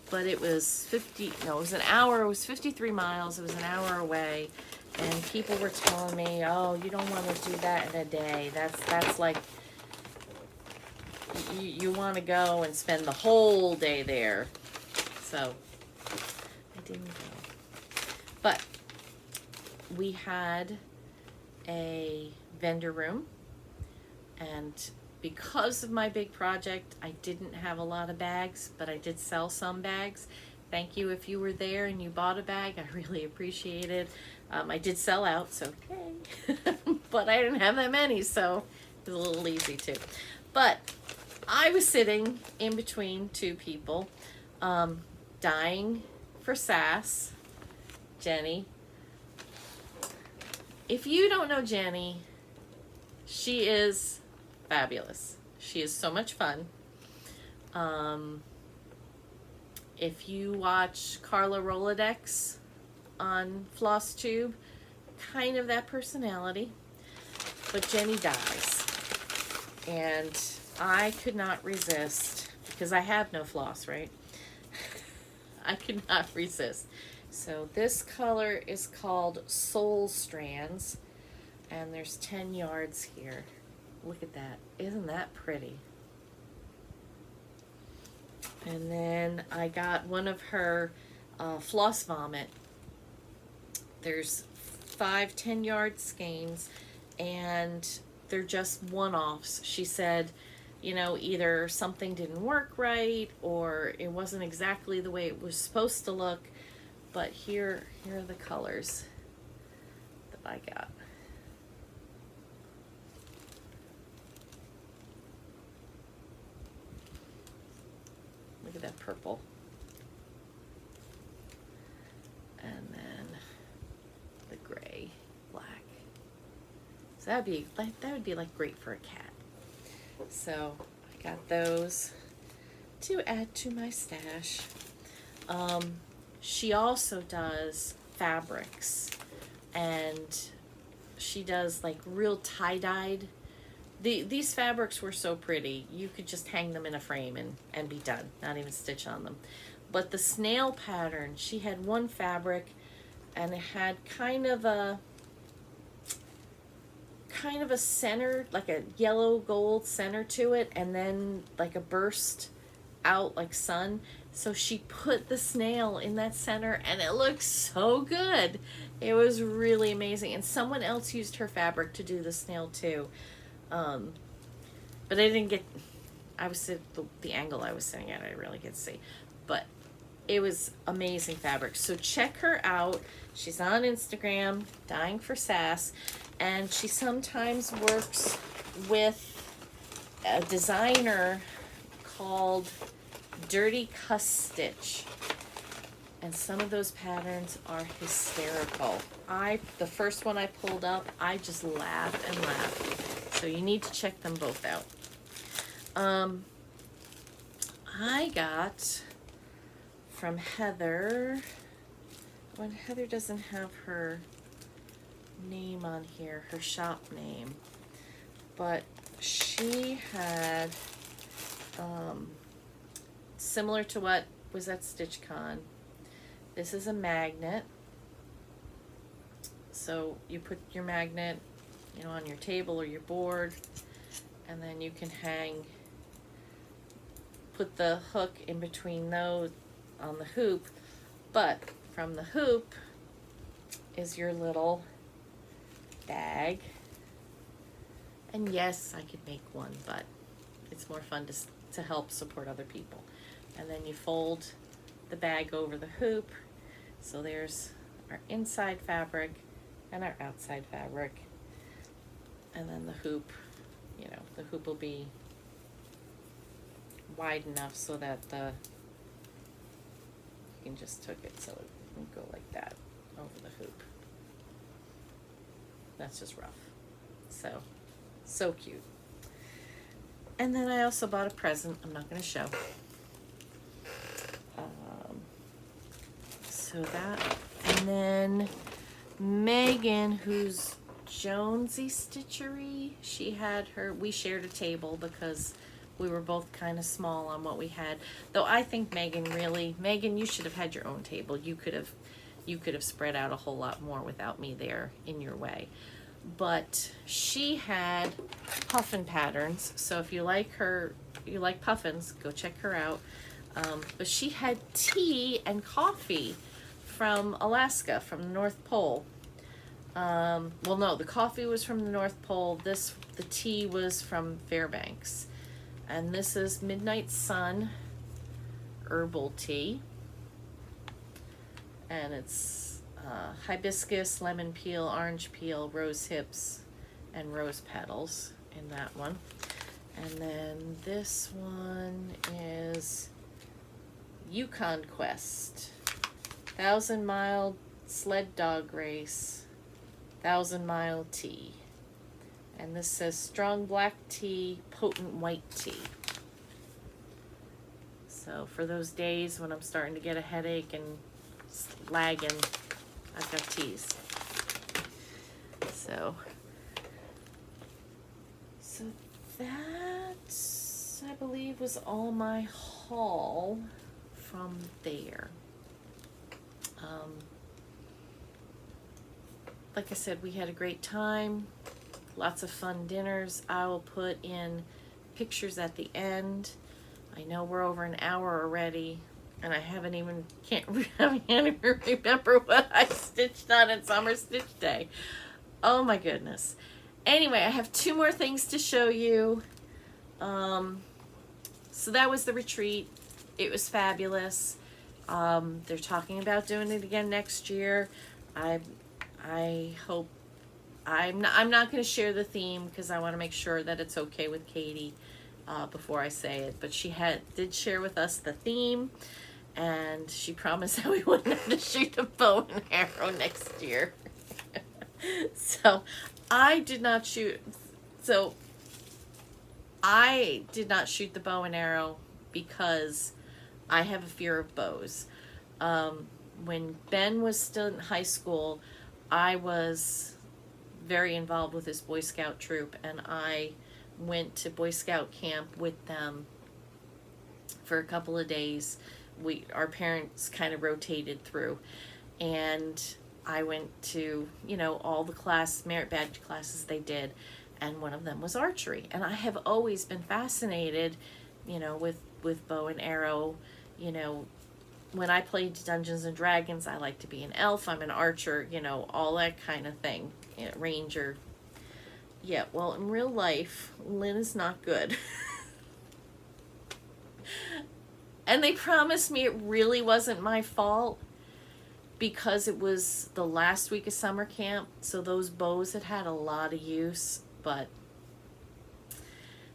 but it was an hour. It was 53 miles. It was an hour away, and people were telling me, "Oh, you don't want to do that in a day. That's like you want to go and spend the whole day there." So I didn't go. But we had a vendor room, and because of my big project, I didn't have a lot of bags, but I did sell some bags. Thank you if you were there and you bought a bag. I really appreciate it. I did sell out, so yay. But I didn't have that many, so it was a little easy too. But I was sitting in between 2 people, dying for sass. Jenny. If you don't know Jenny, she is fabulous. She is so much fun. If you watch Carla Rolodex on Flosstube, kind of that personality, but Jenny dies. And I could not resist, because I have no floss, right? I could not resist. So this color is called Soul Strands, and there's 10 yards here. Look at that. Isn't that pretty? And then I got one of her Floss Vomit. There's 5 10-yard skeins, and they're just one-offs. She said, you know, either something didn't work right or it wasn't exactly the way it was supposed to look. But here are the colors that I got. Look at that purple. And then the gray, black. So that would be like great for a cat. So I got those to add to my stash. She also does fabrics, and she does like real tie-dyed. These fabrics were so pretty. You could just hang them in a frame and be done, not even stitch on them. But the snail pattern, she had one fabric and it had kind of a center, like a yellow gold center to it, and then like a burst out like sun. So she put the snail in that center and it looked so good. It was really amazing. And someone else used her fabric to do the snail too. But I didn't get, I was at the angle I was sitting at, I didn't really get to see. But it was amazing fabric. So check her out. She's on Instagram, Dying for Sass, and she sometimes works with a designer called Dirty Cuss Stitch. And some of those patterns are hysterical. The first one I pulled up, I just laughed and laughed. So you need to check them both out. I got from Heather, when Heather doesn't have her name on here, her shop name, but she had, similar to what was at StitchCon, this is a magnet. So you put your magnet, you know, on your table or your board, and then you can put the hook in between those on the hoop, but from the hoop is your little bag. And yes, I could make one, but it's more fun to help support other people. And then you fold the bag over the hoop. So there's our inside fabric and our outside fabric. And then the hoop, you know, the hoop will be wide enough so that you can just tuck it so it can go like that over the hoop. That's just rough. So cute. And then I also bought a present I'm not going to show. So that, and then Megan, who's Jonesy Stitchery, we shared a table because we were both kind of small on what we had. Though I think Megan, you should have had your own table. You could have spread out a whole lot more without me there in your way. But she had puffin patterns. So if you like puffins, go check her out. But she had tea and coffee from Alaska, from the North Pole. Well, no, the coffee was from the North Pole. The tea was from Fairbanks. And this is Midnight Sun herbal tea. And it's hibiscus, lemon peel, orange peel, rose hips, and rose petals in that one. And then this one is Yukon Quest, 1,000-mile sled dog race, 1,000-mile tea. And this says strong black tea, potent white tea. So for those days when I'm starting to get a headache and lagging, I've got teas. So that, I believe, was all my haul from there. Like I said, we had a great time. Lots of fun dinners. I will put in pictures at the end. I know we're over an hour already, and I can't even remember what I stitched on Summer Stitch Day. Oh my goodness. Anyway, I have 2 more things to show you. So that was the retreat. It was fabulous. They're talking about doing it again next year. I hope. I'm not going to share the theme because I want to make sure that it's okay with Katie. before I say it, but she did share with us the theme, and she promised that we wouldn't have to shoot a bow and arrow next year. So I did not shoot. So I did not shoot the bow and arrow because I have a fear of bows. When Ben was still in high school, I was very involved with his Boy Scout troop, and I went to Boy Scout camp with them for a couple of days. Our parents kind of rotated through, and I went to, all the merit badge classes they did, and one of them was archery. And I have always been fascinated, with bow and arrow. When I played Dungeons and Dragons, I like to be an elf, I'm an archer, all that kind of thing, ranger. Yeah, well, in real life, Lynn is not good. And they promised me it really wasn't my fault because it was the last week of summer camp, so those bows had a lot of use. But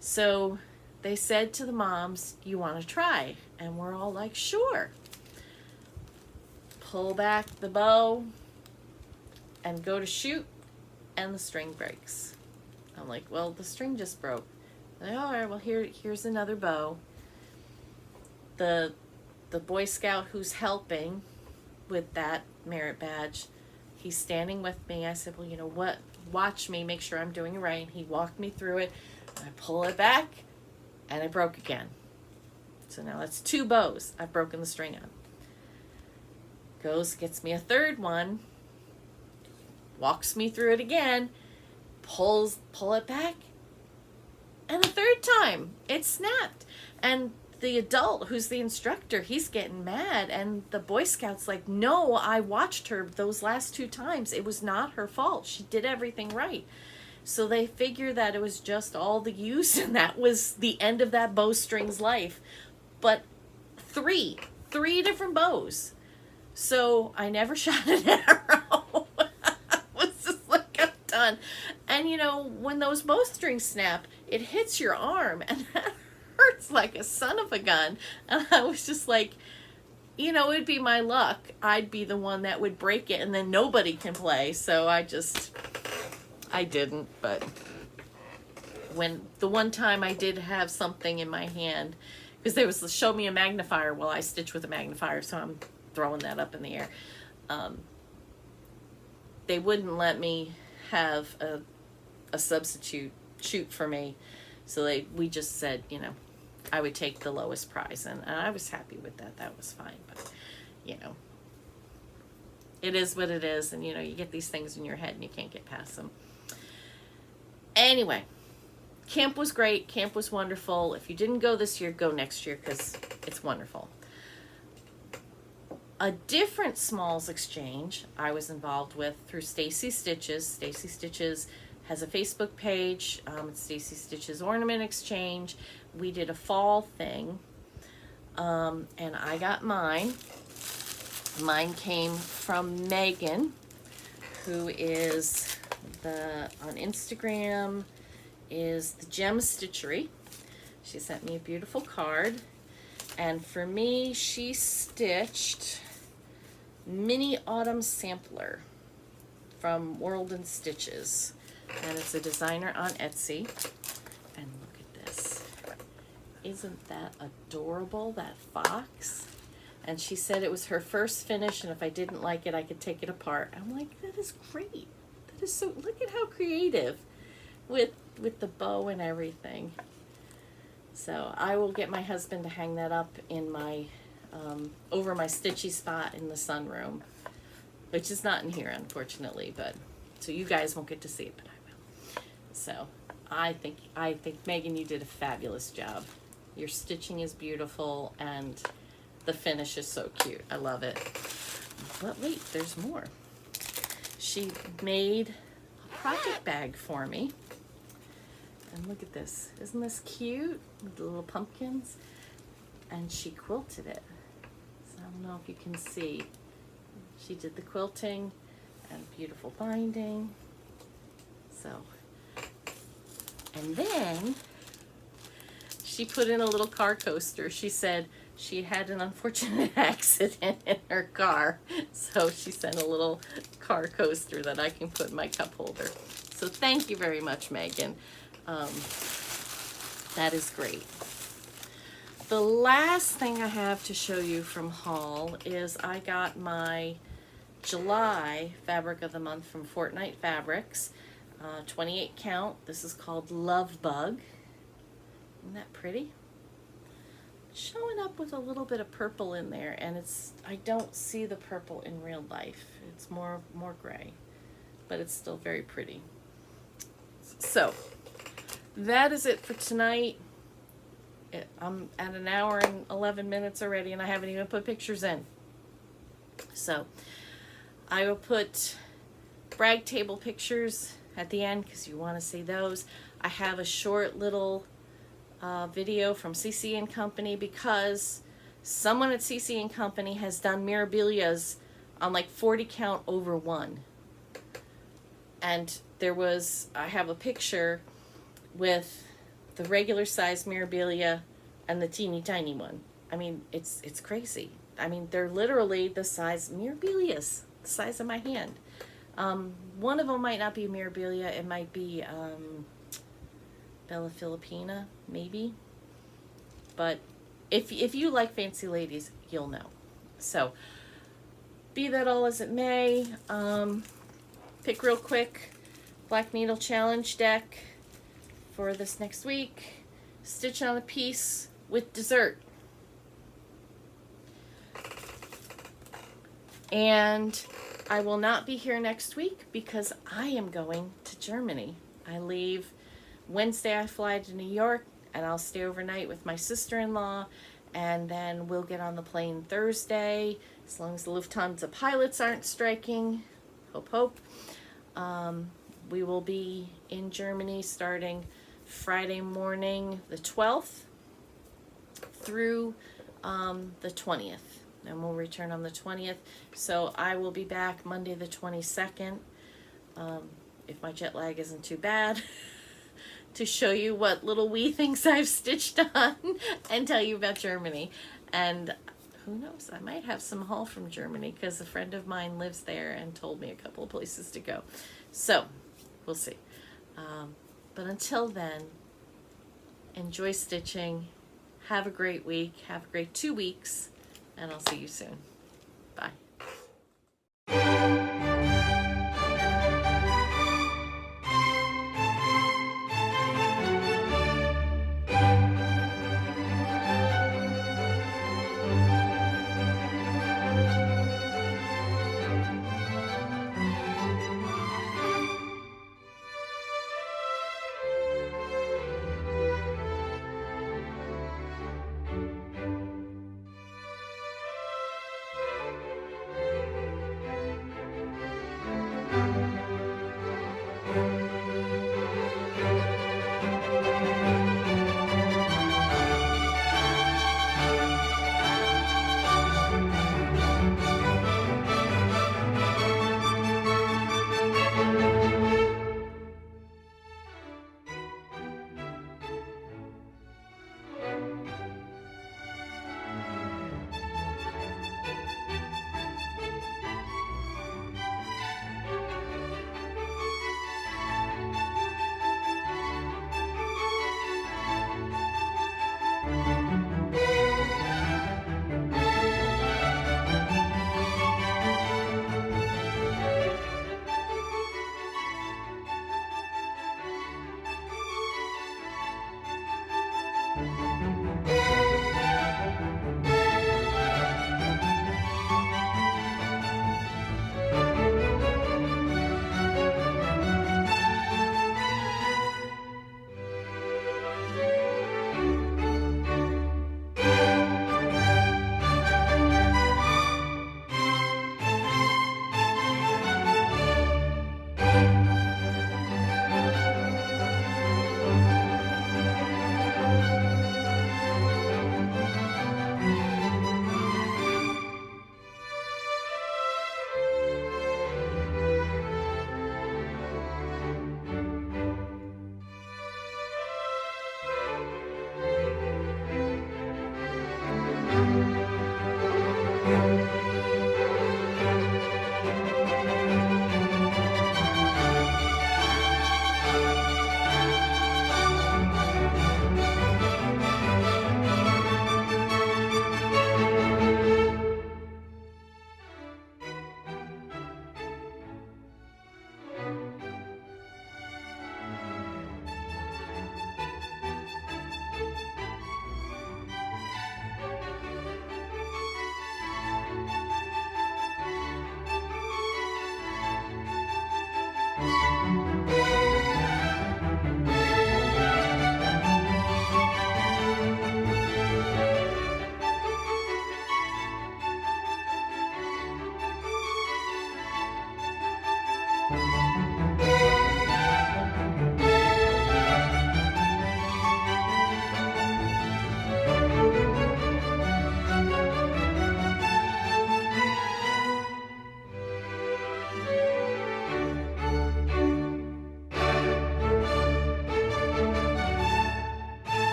so they said to the moms, "You want to try?" And we're all like, "Sure." Pull back the bow and go to shoot, and the string breaks. I'm like, "Well, the string just broke." Like, all right, well, here's another bow. The Boy Scout who's helping with that merit badge, he's standing with me. I said, "Well, what? Watch me, make sure I'm doing it right." And he walked me through it. I pull it back, and it broke again. So now that's 2 bows I've broken the string on. Gets me a third one, walks me through it again, pull it back, and a third time it snapped. And the adult who's the instructor, he's getting mad, and the Boy Scout's like, "No, I watched her those last 2 times. It was not her fault. She did everything right." So they figure that it was just all the use, and that was the end of that bowstring's life. But 3 different bows. So I never shot an arrow. I was just like, I'm done. And when those bowstrings snap, it hits your arm, and that hurts like a son of a gun. And I was just like, it'd be my luck. I'd be the one that would break it, and then nobody can play. So I didn't. But when the one time I did have something in my hand, because there was show me a magnifier. Well, I stitch with a magnifier, so I'm throwing that up in the air. They wouldn't let me have a substitute shoot for me, so we just said, I would take the lowest prize, and I was happy with that. That was fine. But it is what it is, and you get these things in your head and you can't get past them. Anyway, camp was great. Camp was wonderful. If you didn't go this year, go next year, because it's wonderful. A different smalls exchange I was involved with through Stacy Stitches. Stacy Stitches has a Facebook page. It's Stacy Stitches Ornament Exchange. We did a fall thing, and I got mine. Mine came from Megan, who is on Instagram is the Gem Stitchery. She sent me a beautiful card, and for me, she stitched Mini Autumn Sampler from World and Stitches, and it's a designer on Etsy. And look at this. Isn't that adorable, that fox? And she said it was her first finish, and if I didn't like it, I could take it apart. I'm like, that is great. That is so, look at how creative with the bow and everything. So I will get my husband to hang that up in my over my stitchy spot in the sunroom, which is not in here, unfortunately, but so you guys won't get to see it, but I will. So I think Megan, you did a fabulous job. Your stitching is beautiful, and the finish is so cute. I love it. But wait, there's more. She made a project bag for me. And look at this. Isn't this cute? With the little pumpkins. And she quilted it. So I don't know if you can see. She did the quilting and beautiful binding. So, and then she put in a little car coaster. She said she had an unfortunate accident in her car, so she sent a little car coaster that I can put in my cup holder. So thank you very much, Megan. That is great. The last thing I have to show you from haul is I got my July fabric of the month from Fortnite Fabrics, 28 count. This is called Love Bug. Isn't that pretty? Showing up with a little bit of purple in there, and I don't see the purple in real life. It's more gray, but it's still very pretty. So that is it for tonight. I'm at an hour and 11 minutes already, and I haven't even put pictures in. So I will put brag table pictures at the end because you want to see those. I have a short little video from CC & Company because someone at CC & Company has done mirabilias on like 40 count over 1. And I have a picture with the regular size mirabilia and the teeny tiny one. I mean, it's crazy. I mean, they're literally the size mirabilias, the size of my hand. One of them might not be mirabilia. It might be Bella Filipina, maybe. But if you like fancy ladies, you'll know. So, be that all as it may, pick real quick, Black Needle Challenge deck for this next week. Stitch on a piece with dessert. And I will not be here next week because I am going to Germany. I leave Wednesday, I fly to New York, and I'll stay overnight with my sister-in-law, and then we'll get on the plane Thursday, as long as the Lufthansa pilots aren't striking. Hope. We will be in Germany starting Friday morning, the 12th, through the 20th. And we'll return on the 20th. So I will be back Monday the 22nd, if my jet lag isn't too bad, to show you what little wee things I've stitched on and tell you about Germany. And who knows, I might have some haul from Germany because a friend of mine lives there and told me a couple of places to go. So we'll see. But until then, enjoy stitching. Have a great week. Have a great 2 weeks. And I'll see you soon. Bye.